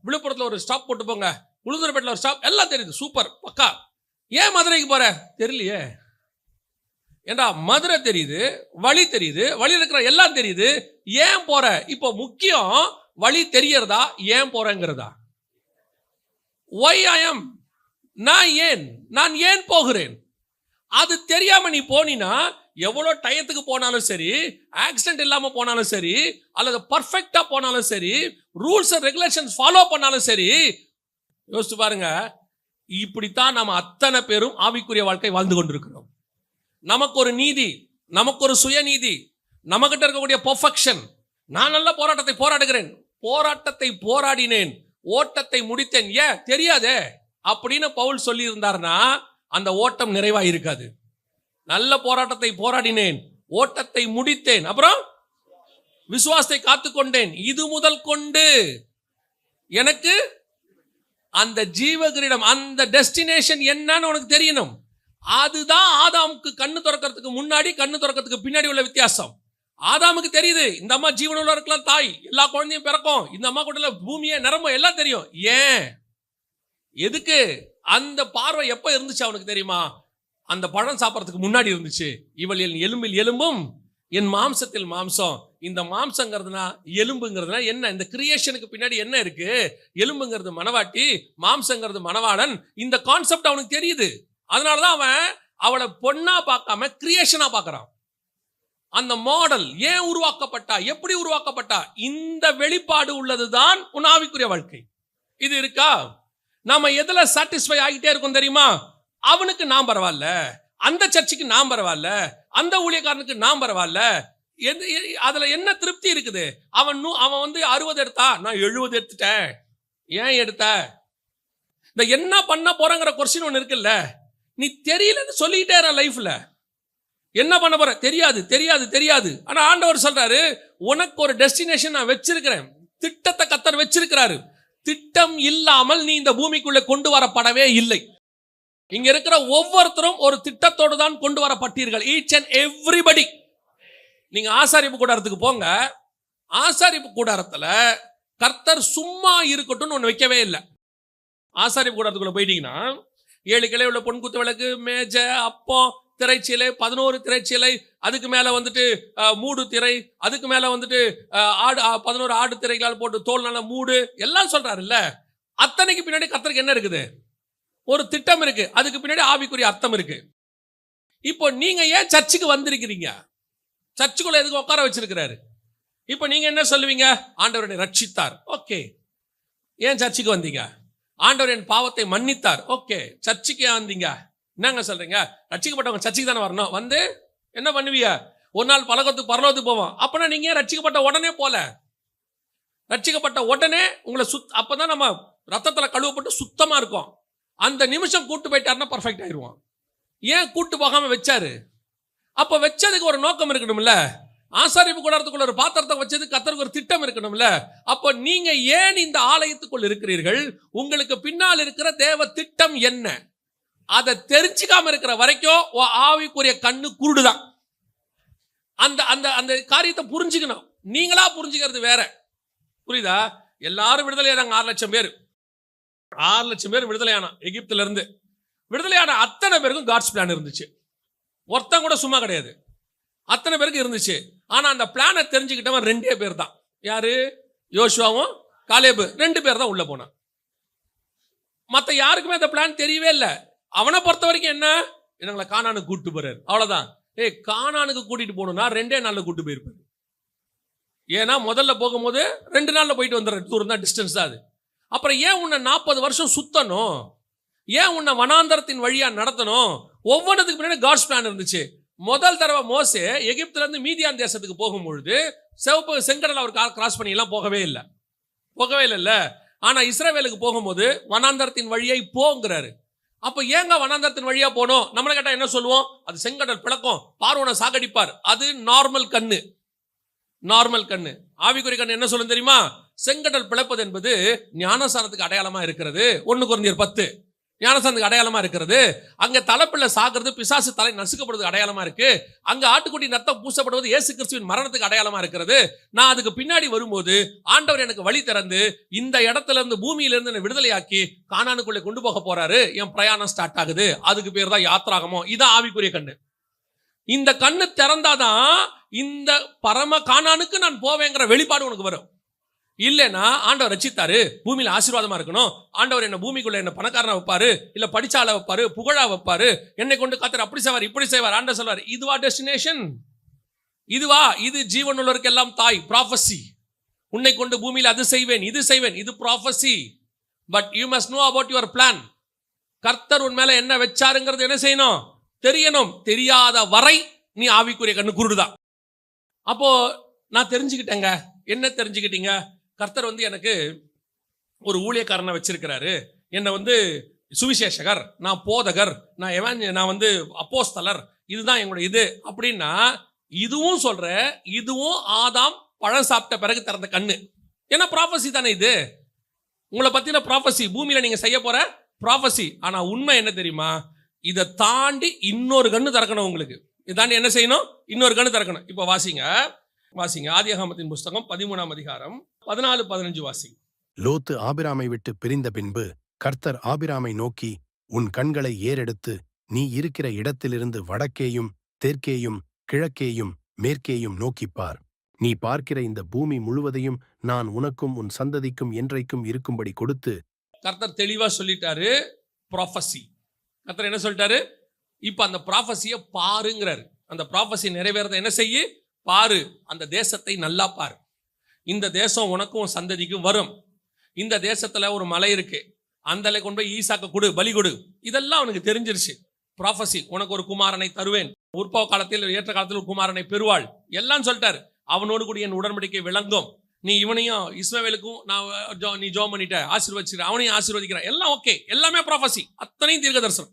விழுப்புரத்துல ஒரு ஸ்டாப் போட்டு போங்க, உளுந்தூர்பேட்டில் ஒரு ஸ்டாப், எல்லாம் தெரியுது, சூப்பர் பக்கா. ஏன் மதுரைக்கு போற? தெரியலையே. ஏண்டா மதுரை தெரியுது, வழி தெரியுது, வழியில் இருக்கிற எல்லாம் தெரியுது, ஏன் போற? இப்போ முக்கியம் வழி தெரியறதா, ஏன் போறேங்கிறதா? why I am, நான் ஏன் போகிறேன்? அது தெரியாம நீ போனினா எவ்வளவு டயத்துக்கு போனாலும் சரி, ஆக்சிடென்ட் இல்லாம போனாலும் சரி, அல்லது பர்ஃபெக்டா போனாலும் சரி, ரூல்ஸ் அண்ட் ரெகுலேஷன்ஸ் ஃபாலோ பண்ணாலும் சரி, யோசிச்சு பாருங்க. இப்படித்தான் நாம அத்தனை பேரும் ஆவிக்குரிய வாழ்க்கை வாழ்ந்து கொண்டிருக்கிறோம். நமக்கு ஒரு நீதி, நமக்கு ஒரு சுயநீதி, நமக்கிட்ட இருக்கக்கூடிய பெர்ஃபெக்ஷன். நான் நல்ல போராட்டத்தை போராடுகிறேன், போராட்டத்தை போராடினேன், ஓட்டத்தை முடித்தேன். ஏன் தெரியாதே அப்படின்னு பவுல் சொல்லி இருந்தார்னா அந்த ஓட்டம் நிறைவா இருக்காது. நல்ல போராட்டத்தை போராடினேன், ஓட்டத்தை முடித்தேன், அப்புறம் விசுவாசத்தை காத்துக்கொண்டேன். இது முதல் கொண்டு எனக்கு அந்த ஜீவகிரீடம், அந்த டெஸ்டினேஷன் என்னன்னு உனக்கு தெரியணும். அதுதான் ஆதாமுக்கு கண்ணு திறக்கிறதுக்கு முன்னாடி, கண்ணு திறக்கிறதுக்கு பின்னாடி உள்ள வித்தியாசம். ஆதாமுக்கு தெரியுது, இந்த அம்மா ஜீவனுள்ள இருக்கலாம், தாய், எல்லா குழந்தையும் பிறக்கும், இந்த அம்மா கூட பூமியே நிரம்பும், எல்லாம் தெரியும். ஏன்? எதுக்கு? அந்த பார்வை எப்ப இருந்துச்சு அவனுக்கு தெரியுமா? அந்த பழம் சாப்பிட்றதுக்கு முன்னாடி இருந்துச்சு. இவள் என் எலும்பில் எலும்பும் என் மாம்சத்தில் மாம்சம். இந்த மாம்சங்கிறதுனா எலும்புங்கிறதுனா என்ன? இந்த கிரியேஷனுக்கு பின்னாடி என்ன இருக்கு? எலும்புங்கிறது மனவாட்டி, மாம்சங்கிறது மனவாளன். இந்த கான்செப்ட் அவனுக்கு தெரியுது. அதனாலதான் அவன் அவளை பொண்ணா பார்க்காம கிரியேஷனா பார்க்கறான். அந்த மாடல் ஏன் உருவாக்கப்பட்டா, எப்படி உருவாக்கப்பட்டா, இந்த வெளிப்பாடு உள்ளதுதான் உன் ஆவிக்குரிய வாழ்க்கை. இது இருக்கா? நாம எதுல சாட்டிஸ்ஃபை ஆகிட்டே இருக்கும் தெரியுமா? அவனுக்கு நான் பரவாயில்ல, அந்த சர்ச்சுக்கு நான் பரவாயில்ல, அந்த ஊழியக்காரனுக்கு நான் பரவாயில்ல, அதுல என்ன திருப்தி இருக்குது? அவன் 60 எடுத்தா, நான் 70 எடுத்துட்டேன். ஏன் எடுத்த? இந்த என்ன பண்ண போறங்கிற கொஸ்டின் ஒன்று இருக்குல்ல, நீ தெரியலன்னு சொல்லிக்கிட்டே இருக்க. லைஃப்ல என்ன பண்ண போற தெரியாது, தெரியாது, தெரியாது. ஆனா ஆண்டவர் சொல்றாரு, உனக்கு ஒரு டெஸ்டினேஷன் நான் வச்சிருக்கிறேன், திட்டத்தை கர்த்தர் வச்சிருக்கிறாரு. திட்டம் இல்லாமல் நீ இந்த பூமிக்குள்ள கொண்டு வரப்படவே இல்லை. இங்க இருக்கிற ஒவ்வொருத்தரும் ஒரு திட்டத்தோடு தான் கொண்டு வரப்பட்டீர்கள். Each and everybody. நீங்க ஆசாரிப்பு கூடாரத்துக்கு போங்க, ஆசாரிப்பு கூடாரத்துல கர்த்தர் சும்மா இருக்கட்டும்னு ஒண்ணு வைக்கவே இல்லை. ஆசாரிப்பு கூடாரத்துக்குள்ள போயிட்டீங்கன்னா 7 கிளை உள்ள பொன்குத்து விளக்கு, மேஜை, அப்பம், திரைச்சீலை, 11 திரைச்சீலை, அதுக்கு மேல மூடு திரை, அதுக்கு மேல 11 ஆடு திரைகளால் போட்டு தோல் நல்ல மூடு, எல்லாம் சொல்றாரு இல்ல. அத்தனைக்கு பின்னாடி கர்த்தருக்கு என்ன இருக்குது? ஒரு திட்டம் இருக்கு. அதுக்கு பின்னாடி ஆவிக்குரிய அர்த்தம் இருக்கு. இப்போ நீங்க ஏன் சர்ச்சுக்கு வந்திருக்கிறீங்க? சர்ச்சுக்குள்ள எதுக்கு உட்கார வச்சிருக்கிறாரு? இப்போ நீங்க என்ன சொல்லுவீங்க? ஆண்டவர் என்னை ரட்சித்தார். ஓகே. ஏன் சர்ச்சுக்கு வந்தீங்க? ஆண்டவர் என் பாவத்தை மன்னித்தார். ஓகே. சர்ச்சுக்கு ஏன் வந்தீங்க? என்னங்க சொல்றீங்க? ரட்சிக்கப்பட்டவங்க சர்ச்சுக்கு தானே வரணும். வந்து என்ன பண்ணுவீங்க? ஒரு நாள் பரலோகத்துக்கு போவோம். அப்பனா நீங்க ஏன் ரட்சிக்கப்பட்ட உடனே போல? ரட்சிக்கப்பட்ட உடனே உங்களை அப்பதான் நம்ம ரத்தத்துல கழுவப்பட்டு சுத்தமா இருக்கும். அந்த நிமிஷம் கூட்டு போயிட்டாருன்னா பர்ஃபெக்ட் ஆயிடுவான். ஏன் கூட்டு போகாம வச்சாரு? அப்ப வச்சதுக்கு ஒரு நோக்கம் இருக்கணும்ல. ஆசாரிப்பு கூடாரத்துக்குள்ள ஒரு பாத்திரத்தை வச்சது கர்த்தருக்கு ஒரு திட்டம் இருக்கணும்ல. அப்ப நீங்க ஏன் இந்த ஆலயத்துக்குள் இருக்கிறீர்கள்? உங்களுக்கு பின்னால் இருக்கிற தேவ திட்டம் என்ன? அதை தெரிஞ்சுக்காம இருக்கிற வரைக்கும் ஆவிக்குரிய கண்ணு குருடுதான். அந்த அந்த அந்த காரியத்தை புரிஞ்சுக்கணும். நீங்களா புரிஞ்சுக்கிறது வேற. புரியுதா? எல்லாரும் விடுதலையானாங்க. 6 லட்சம் பேர் 6 லட்சம் பேர் விடுதலையானா. எகிப்துல இருந்து விடுதலையான அத்தனை பேருக்கும் காட்ஸ் பிளான் இருந்துச்சு. ஒருத்தன் கூட சும்மா கிடையாது, அத்தனை பேருக்கு இருந்துச்சு. ஆனா அந்த பிளானை தெரிஞ்சுக்கிட்டவன் 2 பேர் தான். யாரு? யோசுவாவும் காலேபு. 2 பேர் தான் உள்ள போனான். மத்த யாருக்குமே அந்த பிளான் தெரியவே இல்லை. அவனை பொறுத்த வரைக்கும் என்ன? எங்களை கானானுக்கு கூட்டு போறாரு, அவ்வளவுதான். கானானுக்கு கூட்டிட்டு போகணும்னா 2 நாள்ல கூட்டு போயிருப்பாரு. ஏன்னா முதல்ல போகும்போது 2 நாள்ல போயிட்டு வந்துடுற தூரம் தான், டிஸ்டன்ஸ் தான் அது. அப்புறம் ஏன் உன்னை 40 வருஷம் சுத்தணும்? ஏன் உன்னை வனாந்தரத்தின் வழியா நடத்தணும்? ஒவ்வொன்றுத்துக்கு பின்னாடி காட்ஸ் பிளான் இருந்துச்சு. முதல் தடவை மோசே எகிப்துல இருந்து மீதியான் தேசத்துக்கு போகும்பொழுது சிவப்பு செங்கடல் அவர் கிராஸ் பண்ணி எல்லாம் போகவே இல்லைல்ல. ஆனா இஸ்ரவேலுக்கு போகும்போது வனாந்தரத்தின் வழியை போங்கிறாரு. அப்ப ஏங்க வனாந்தரத்தின் வழியா போனோம்? நம்மளை கேட்டா என்ன சொல்லுவோம்? அது செங்கடல் பிளக்கும், பார்வோனை சாகடிப்பார். அது நார்மல் கண்ணு. ஆவிக்குரிய கண்ணு என்ன சொல்லும் தெரியுமா? செங்கடல் பிளப்பது என்பது ஞானசானத்துக்கு அடையாளமா இருக்கிறது. 1 கொரிந்தியர் 10 ஞானசானத்துக்கு அடையாளமா இருக்கிறது. அங்க தலைப்பிள்ளை சாகிறது, பிசாசு தலை நசுக்கப்படுவது அடையாளமா இருக்கு. அங்க ஆட்டுக்குட்டி ரத்தம் பூசப்படுவது இயேசு கிறிஸ்துவின் மரணத்துக்கு அடையாளமா இருக்கிறது. நான் அதுக்கு பின்னாடி வரும்போது ஆண்டவர் எனக்கு வழி திறந்து இந்த இடத்துல இருந்து பூமியிலிருந்து என்னை விடுதலையாக்கி கானானுக்குள்ளே கொண்டு போக போறாரு. என் பிரயாணம் ஸ்டார்ட் ஆகுது. அதுக்கு பேர் தான் யாத்ராகமம். இதான் ஆவிக்குரிய கண்ணு. இந்த கண்ணு திறந்தாதான் இந்த பரம கானானுக்கு நான் போவேங்கிற வெளிப்பாடு உனக்கு வரும். இல்லைன்னா ஆண்டவர் ரட்சித்தாரு, பூமியில ஆசீர்வாதமா இருக்கணும், ஆண்டவர் என்ன பூமிக்குள்ள என்ன பணக்காரனா வைப்பாரு, இல்ல படிச்சால வைப்பாரு, புகழா வைப்பாரு, என்னை கொண்டு கத்தர் அப்படி செய்வார் இப்படி செய்வார். ஆண்டவர் சொல்வார், இதுவா டெஸ்டினேஷன்? இது ஜீவனுள்ளவருக்கு எல்லாம் தாய் ப்ராஃபஸி. உன்னை கொண்டு பூமியில அது செய்வேன் இது செய்வேன், இது prophecy. But you must know about your plan. கர்த்தர் உன் மேல என்ன வச்சாருங்கிறது என்ன செய்யணும்? தெரியணும். தெரியாத வரை நீ ஆவிக்குரிய கண்ணு குருடுதான். அப்போ நான் தெரிஞ்சுக்கிட்டேங்க. என்ன தெரிஞ்சுக்கிட்டீங்க? கர்த்தர் எனக்கு ஒரு ஊழியக்காரனை வச்சிருக்கிறாரு. என்னை சுவிசேஷகர், நான் போதகர், நான் அப்போஸ்தலர், இதுதான் எங்களுடைய இது அப்படின்னா, இதுவும் சொல்ற, இதுவும் ஆதாம் பழம் சாப்பிட்ட பிறகு திறந்த கண்ணு. ஏன்னா ப்ராஃபஸி தானே இது. உங்களை பத்தின ப்ராஃபஸி, பூமியில நீங்க செய்ய போற ப்ராஃபஸி. ஆனா உண்மை என்ன தெரியுமா? இதை தாண்டி இன்னொரு கண்ணு திறக்கணும். உங்களுக்கு இதை தாண்டி என்ன செய்யணும்? இன்னொரு கண்ணு திறக்கணும். இப்போ வாசிங்க ஆதியாகமத்தின் புஸ்தகம் 13ஆம் அதிகாரம் 14-15 வாசிங்க. லோத்து ஆபிராமை விட்டு பிரிந்த பின்பு கர்த்தர் ஆபிராமை நோக்கி, உன் கண்களை ஏறெடுத்து நீ இருக்கிற இடத்திலிருந்து வடக்கேயும் தெற்கேயும் கிழக்கேயும் மேற்கேயும் நோக்கிப்பார். நீ பார்க்கிற இந்த பூமி முழுவதையும் நான் உனக்கும் உன் சந்ததிக்கும் என்றைக்கும் இருக்கும்படி கொடுத்து. கர்த்தர் தெளிவா சொல்லிட்டாரு. ப்ராஃபஸி கர்த்தர் என்ன சொல்லிட்டாரு? இப்ப அந்த ப்ராஃபஸியை பாருங்கிறாரு. அந்த ப்ராஃபஸி நிறைவேறத என்ன செய்ய பாரு. அந்த தேசத்தை நல்லா பாரு. இந்த தேசம் உனக்கும் சந்ததிக்கும் வரும். இந்த தேசத்துல ஒரு மலை இருக்கு, அந்த கொண்டு போய் ஈசாக்க கொடு, பலி கொடு. இதெல்லாம் அவனுக்கு தெரிஞ்சிருச்சு. ப்ராஃபஸி, உனக்கு ஒரு குமாரனை தருவேன், உற்பவ காலத்தில் ஏற்ற காலத்தில் ஒரு குமாரனை பெறுவாள், எல்லாம் சொல்லிட்டாரு. அவனோடு கூட என் உடன்படிக்கை விளங்கும். நீ இவனையும் இஸ்மவேலுக்கும் நீ ஜோம் பண்ணிட்ட, ஆசீர்வதிக்கிற, அவனையும் ஆசீர்வதிக்கிற, எல்லாம் ஓகே. எல்லாமே ப்ராஃபஸி, அத்தனையும் தீர்க்க தரிசனம்.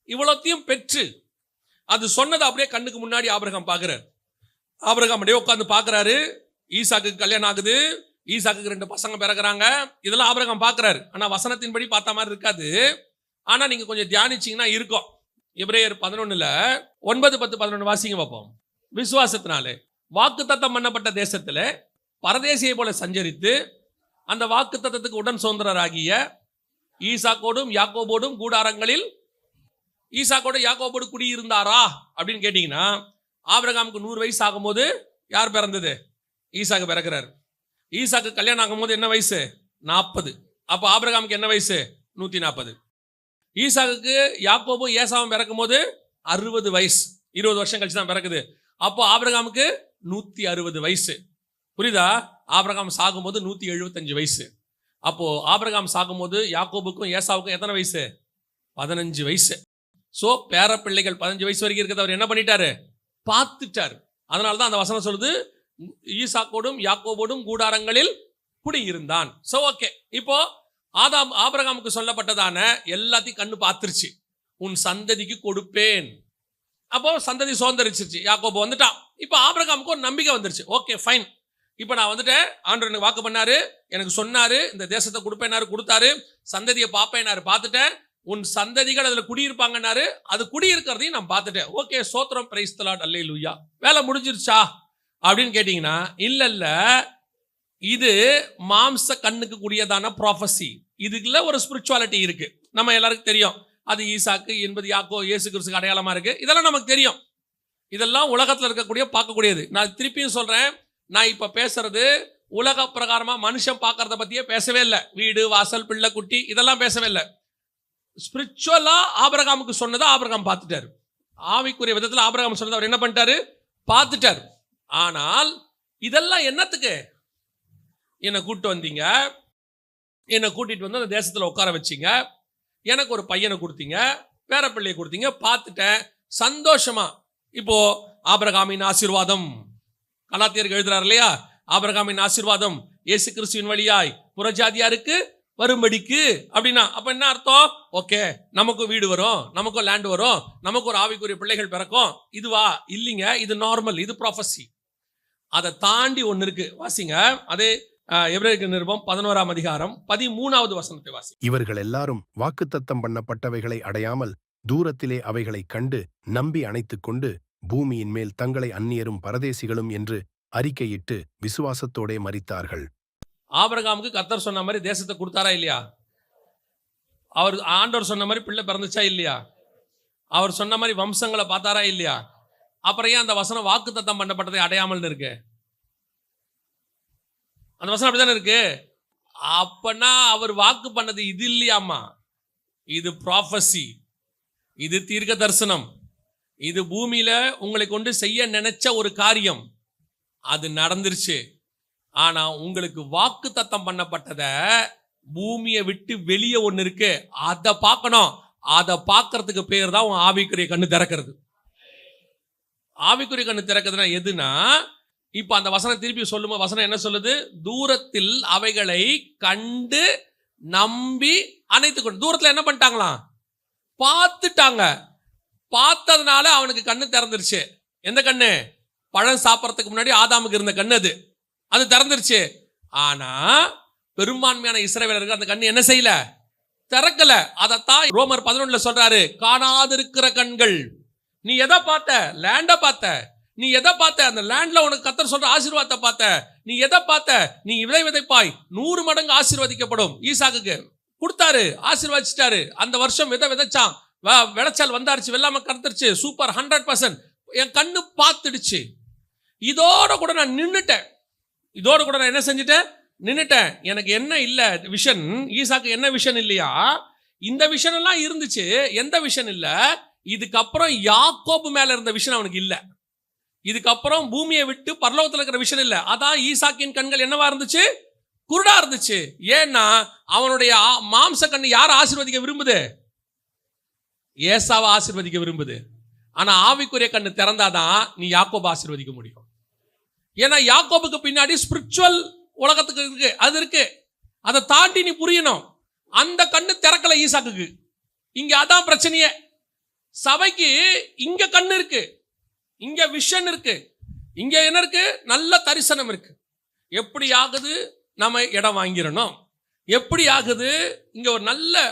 இவ்வளோத்தையும் பெற்று அது சொன்னதை அப்படியே கண்ணுக்கு முன்னாடி ஆபிரகாம் பார்க்கிறார். ஆபிரகாம் அப்படியே உட்காந்து பார்க்கிறாரு. ஈசாக்கு கல்யாணம் ஆகுது, ஈசாக்கு 2 பசங்க பிறகுறாங்க. இதெல்லாம் ஆபிரகாம் பார்க்கிறாரு. ஆனா வசனத்தின்படி பார்த்த மாதிரி இருக்காது. ஆனா நீங்க கொஞ்சம் தியானிச்சீங்கன்னா இருக்கும். எபிரேயர் 11 9, 10, 11 வாசிங்க பார்ப்போம். விசுவாசத்தினாலே வாக்குத்தத்தம் பண்ணப்பட்ட தேசத்துல பரதேசியை போல சஞ்சரித்து அந்த வாக்குத்தத்தத்துக்கு உடன் சுதந்திரராகிய ஈசாக்கோடும் யாக்கோபோடும் கூடாரங்களில், ஈசாக்கோடு யாக்கோபோடு குடியிருந்தாரா அப்படின்னு கேட்டீங்கன்னா, ஆபிரகாமுக்கு 100 வயசு ஆகும்போது யார் பிறந்தது? ஈசாக்கு பிறக்கிறார். ஈசாக்கு கல்யாணம் ஆகும்போது என்ன வயசு? 40. அப்போ ஆபிரகாமுக்கு என்ன வயசு? 140. ஈசாக்கு யாக்கோபும் ஏசாவும் பிறக்கும் போது 60 வயசு, 20 வருஷம் கழிச்சு தான் பிறக்குது. அப்போ ஆபிரகாமுக்கு 160 வயசு. புரியுதா? ஆபிரகாம் சாகும்போது 175 வயசு. அப்போ ஆபிரகாம் சாகும்போது யாக்கோபுக்கும் ஏசாவுக்கும் எத்தனை வயசு? 15 வயசு. சோ பேர பிள்ளைகள் 15 வயசு வரைக்கும் இருக்கிறது அவர் என்ன பண்ணிட்டாரு? பார்த்துட்டாரு. அதனால்தான் அந்த வசனம் சொல்லுது, ஈசாக்கோடும் யாக்கோபோடும் கூடாரங்களில் குடியிருந்தான். So okay. இப்போ ஆபிரகாமுக்கு சொல்லப்பட்டதான எல்லாத்தையும் கண்ணு பார்த்துருச்சு. உன் சந்ததிக்கு கொடுப்பேன். அப்போ சந்ததி சுதந்திரிச்சிருச்சு. யாக்கோபு வந்துட்டான். இப்போ ஆபிரகாமுக்கு ஒரு நம்பிக்கை வந்துருச்சு. ஓகே ஃபைன், இப்போ நான் வந்துட்டேன், ஆண்டவர் எனக்கு வாக்கு பண்ணாரு, எனக்கு சொன்னாரு, இந்த தேசத்தை கொடுப்பேனாரு, கொடுத்தாரு, சந்ததியை பார்ப்பேனாரு, பார்த்துட்டேன், உன் சந்ததிகள் அதுல குடியிருப்பாங்கன்னாரு, அது குடியிருக்கிறதையும் நான் பார்த்துட்டேன். ஓகே, சோத்திரம், பிரைஸ் தி லார்ட், அல்லேலூயா. வேலை முடிஞ்சிருச்சா அப்படின்னு கேட்டீங்கன்னா இல்ல, இது மாம்ச கண்ணுக்கு கூடியதான ப்ராஃபஸி. இதுக்குள்ள ஒரு ஸ்பிரிச்சுவாலிட்டி இருக்கு. நம்ம எல்லாருக்கும் தெரியும். அது ஈசாக்கு என்பது யாக்கோ இயேசு கிறிஸ்துக்கு அடையாளமா இருக்கு. இதெல்லாம் நமக்கு தெரியும். இதெல்லாம் உலகத்துல இருக்கக்கூடிய பார்க்கக்கூடியது. நான் திருப்பியும் சொல்றேன், நான் இப்ப பேசுறது உலக பிரகாரமா மனுஷன் பார்க்கறத பத்தியே பேசவே இல்லை. வீடு வாசல் பிள்ளை குட்டி இதெல்லாம் பேசவே இல்லை. ஸ்பிரிச்சுவலா ஆபிரகாமுக்கு சொன்னதை ஆபிரகாம் பார்த்துட்டாரு. ஆவிக்குரிய விதத்துல ஆபிரகாம் சொன்னதை அவர் என்ன பண்ணிட்டாரு? பார்த்துட்டாரு. ஆனால் இதெல்லாம் என்னத்துக்கு? என்னை கூப்பிட்டு வந்தீங்க, என்னை கூட்டிட்டு வந்து அந்த தேசத்துல உட்கார வச்சீங்க, எனக்கு ஒரு பையனை கொடுத்தீங்க, பேரப்பிள்ளையை கொடுத்தீங்க, பார்த்துட்டேன், சந்தோஷமா. இப்போ ஆபிரகாமின் ஆசீர்வாதம் கலாத்தியருக்கு எழுதுறாரு இல்லையா, ஆபிரகாமின் ஆசீர்வாதம் இயேசு கிறிஸ்துவின் வழியாய் புறஜாதியாருக்கு வரும்படிக்கு அப்படின்னா அப்ப என்ன அர்த்தம்? ஓகே, நமக்கு வீடு வரும், நமக்கு லேண்ட் வரும், நமக்கு ஒரு ஆவிக்குரிய பிள்ளைகள் பிறக்கும். இதுவா? இல்லைங்க, இது நார்மல், இது ப்ராஃபஸி. அதை தாண்டி ஒன்னு இருக்கு, வாசிங்க. அதே எபிரேயருக்கு நிருபம் 11ஆம் அதிகாரம் 13வது வசனத்தை வாசி. இவர்கள் எல்லாரும் வாக்குத்தத்தம் பண்ணப்பட்டவைகளை அடையாமல் தூரத்திலே அவைகளைக் கண்டு நம்பி அணைத்துக் கொண்டு பூமியின் மேல் தங்களை அந்நியரும் பரதேசிகளும் என்று அறிக்கையிட்டு விசுவாசத்தோடே மரித்தார்கள். ஆபிரகாமுக்கு கர்த்தர் சொன்ன மாதிரி தேசத்தை கொடுத்தாரா இல்லையா? அவர் ஆண்டவர் சொன்ன மாதிரி பிள்ளை பிறந்துச்சா இல்லையா? அவர் சொன்ன மாதிரி வம்சங்களை பார்த்தாரா இல்லையா? அப்புறம் ஏன் அந்த வசனம் வாக்குத்தத்தம் பண்ணப்பட்டதை அடையாமல் இருக்கு? அந்த வசனம் அப்படித்தானே இருக்கு. அப்பனா அவர் வாக்கு பண்ணது இது இல்லையாமா, இது ப்ராஃபஸி, இது தீர்க்க தரிசனம், இது பூமியில உங்களை கொண்டு செய்ய நினைச்ச ஒரு காரியம், அது நடந்துருச்சு. ஆனா உங்களுக்கு வாக்கு தத்தம் பண்ணப்பட்டத பூமியை விட்டு வெளியே ஒண்ணு இருக்கு, அதை பார்க்கணும். அதை பார்க்கறதுக்கு பேர் தான் உன் ஆவிக்குரிய கண்ணு திறக்கிறது. ஆவிக்குரிய கண்ணு திறக்கிறதுனா எதுனா, இப்ப அந்த வசனம் திருப்பி சொல்லுமா, வசனம் என்ன சொல்லுது? தூரத்தில் அவைகளை கண்டு நம்பி அணைத்துக் கொண்டு. தூரத்துல என்ன பண்ணிட்டாங்களாம்? பார்த்துட்டாங்க. பார்த்ததுனால அவனுக்கு கண்ணு திறந்துருச்சு. எந்த கண்ணு? பழம் சாப்பிட்றதுக்கு முன்னாடி ஆதாமுக்கு இருந்த கண்ணு அது திறந்துருச்சு. ஆனா பெரும்பான்மையான இஸ்ரவேலருக்கு அந்த கண்ணு என்ன செய்யல? திறக்கல. அதத்தான் ரோமர் 11ல சொல்றாரு, காணாதிருக்கிற கண்கள். நீ எதை பார்த்த? லேண்ட பார்த்த. நீ எதை பார்த்த? அந்த லேண்ட்ல உனக்கு கர்த்தர் சொல்ற ஆசீர்வாதத்தை பார்த்த. நீ எதை பார்த்த? நீ விதை விதைப்பாய் 100 மடங்கு ஆசீர்வதிக்கப்படும். ஈசாக்குக்கு கொடுத்தாரு, ஆசீர்வதிச்சிட்டாரு. அந்த வருஷம் விதை விதைச்சான், விளைச்சல் வந்தாருச்சு, வெள்ளாம கருத்துருச்சு, சூப்பர் 100%. என் கண்ணு பார்த்துடுச்சு. இதோட கூட நான் நின்னுட்டேன். இதோட கூட நான் என்ன செஞ்சுட்டேன்? நின்னுட்டேன். எனக்கு என்ன இல்ல விஷன்? ஈசாக்கு என்ன விஷன் இல்லையா? இந்த விஷன் எல்லாம் இருந்துச்சு. எந்த விஷன் இல்ல? இதுக்கப்புறம் யாக்கோபு மேல இருந்த விஷன் அவனுக்கு இல்ல. இதுக்கப்புறம் பூமியை விட்டு பரலோகத்தில் இருக்கிற விஷன் இல்ல. அதான் ஈசாக்கின் கண்கள் என்னவா இருந்துச்சு? குருடா இருந்துச்சு. ஏன்னா அவனுடைய மாம்ச கண்ணு யார் ஆசீர்வதிக்க விரும்புது? ஏசாவை ஆசீர்வதிக்க விரும்புது. ஆனா ஆவிக்குரிய கண்ணு திறந்தாதான் நீ யாக்கோபு ஆசீர்வதிக்க முடியும். ஏன்னா யாக்கோபுக்கு பின்னாடி ஸ்பிரிச்சுவல் உலகத்துக்கு இருக்கு, அது இருக்கு. அதை தாண்டி நீ புரியணும். அந்த கண்ணு திறக்கல ஈசாக்குக்கு. இங்க அதான் பிரச்சனையே. சபைக்கு இங்க கண்ணு இருக்கு, இங்க விஷன் இருக்கு, இங்க என்ன இருக்கு? நல்ல தரிசனம் இருக்கு. எப்படி ஆகுது? நம்ம இடம் வாங்கிடணும். எப்படி ஆகுது? இங்க ஒரு நல்ல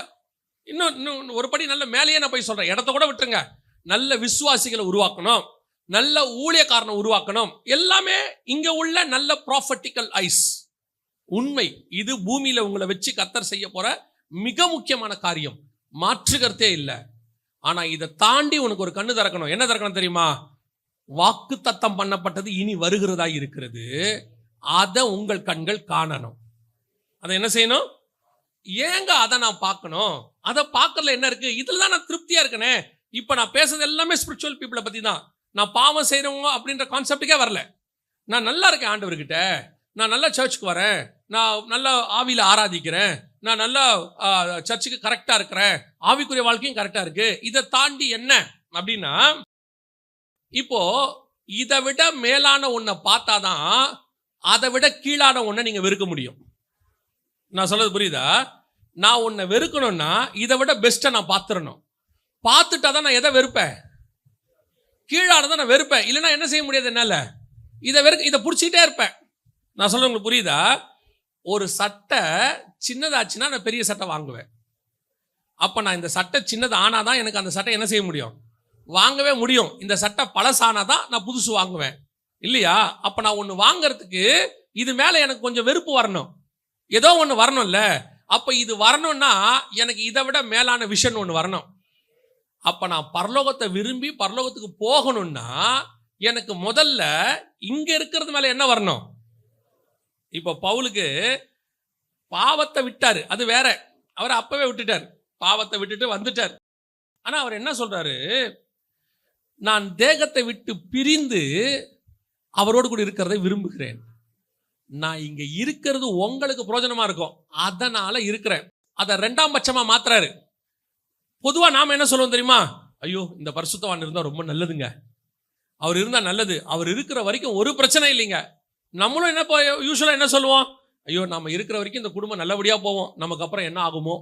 இன்னும் ஒரு படி நல்ல மேலேயே நான் போய் சொல்றேன். இடத்த கூட விட்டுருங்க. நல்ல விசுவாசிகளை உருவாக்கணும், நல்ல ஊழியக்காரனை உருவாக்கணும். எல்லாமே இங்க உள்ள நல்ல ப்ராஃபட்டிக்கல் ஐஸ். உண்மை இது பூமியில உங்களை வச்சு கர்த்தர் செய்ய போற மிக முக்கியமான காரியம், மாற்றுகிறதே இல்லை. ஆனா இதை தாண்டி உனக்கு ஒரு கண்ணு திறக்கணும். என்ன திறக்கணும் தெரியுமா? வாக்கு தத்தம் பண்ணப்பட்டது இனி வருகிறதா இருக்கிறது. அதை உங்கள் கண்கள் காணணும். அதை என்ன செய்யணும்? ஏங்க அதை நான் பார்க்கணும்? அதை பார்க்கறதுல என்ன இருக்கு? இதுல தான் நான் திருப்தியா இருக்கனே. இப்ப நான் பேசுறது எல்லாமே ஸ்பிரிச்சுவல் பீப்புளை பத்தி தான். நான் பாவம் செய்யறவங்க அப்படின்ற கான்செப்டுக்கே வரல. நான் நல்லா இருக்கேன் ஆண்டவர்கிட்ட, நான் நல்லா சர்ச்சுக்கு வரேன், நான் நல்லா ஆவியில ஆராதிக்கிறேன், நான் நல்லா சர்ச்சுக்கு கரெக்டா இருக்கிறேன், ஆவிக்குரிய வாழ்க்கையும் கரெக்டா இருக்கு. இதை தாண்டி என்ன அப்படின்னா, இப்போ இதை விட மேலான ஒன்றை பார்த்தாதான் அதை விட கீழான ஒன்றை நீங்க வெறுக்க முடியும். நான் சொல்றது புரியுதா? நான் உன்னை வெறுக்கணும்னா இதை விட பெஸ்ட்டை நான் பார்த்துடணும். பார்த்துட்டாதான் நான் எதை வெறுப்பேன்? கீழானதான் நான் வெறுப்பேன். இல்லைன்னா என்ன செய்ய முடியாது என்னால? இதை பிடிச்சிக்கிட்டே இருப்பேன். நான் சொல்ல உங்களுக்கு புரியுதா? ஒரு சட்டை சின்னதாச்சுன்னா நான் பெரிய சட்டை வாங்குவேன். அப்ப நான் இந்த சட்டை சின்னது ஆனாதான் எனக்கு அந்த சட்டை என்ன செய்ய முடியும்? வாங்கவே முடியும். இந்த சட்டை பழசானாதான் நான் புதுசு வாங்குவேன் இல்லையா? அப்ப நான் ஒண்ணு வாங்கறதுக்கு இது மேல எனக்கு கொஞ்சம் வெறுப்பு வரணும், ஏதோ ஒண்ணு வரணும்ல. அப்ப இது வரணும்னா எனக்கு இதை விட மேலான விஷன் ஒண்ணு வரணும். அப்ப நான் பரலோகத்தை விரும்பி பரலோகத்துக்கு போகணும்னா எனக்கு முதல்ல இங்க இருக்கிறது மேல என்ன வரணும்? இப்ப பவுலுக்கு பாவத்தை விட்டாரு, அது வேற. அவர் அப்பவே விட்டுட்டார், பாவத்தை விட்டுட்டு வந்துட்டார். ஆனா அவர் என்ன சொல்றாரு? நான் தேகத்தை விட்டு பிரிந்து அவரோடு கூட இருக்கிறதை விரும்புகிறேன். நான் இங்க இருக்கிறது உங்களுக்கு பிரயோஜனமா இருக்கும், அதனால இருக்கிறேன். அதை 2ஆம் பட்சமா மாத்துறாரு. பொதுவா நாம என்ன சொல்லுவோம் தெரியுமா? ஐயோ இந்த பரிசுத்தவான் இருந்தா ரொம்ப நல்லதுங்க, அவர் இருந்தா நல்லது, அவர் இருக்கிற வரைக்கும் ஒரு பிரச்சனை இல்லைங்க. நம்மளும் என்ன யூஸ்வலா என்ன சொல்லுவோம்? ஐயோ நம்ம இருக்கிற வரைக்கும் இந்த குடும்பம் நல்லபடியா போவோம், நமக்கு அப்புறம் என்ன ஆகுமோ,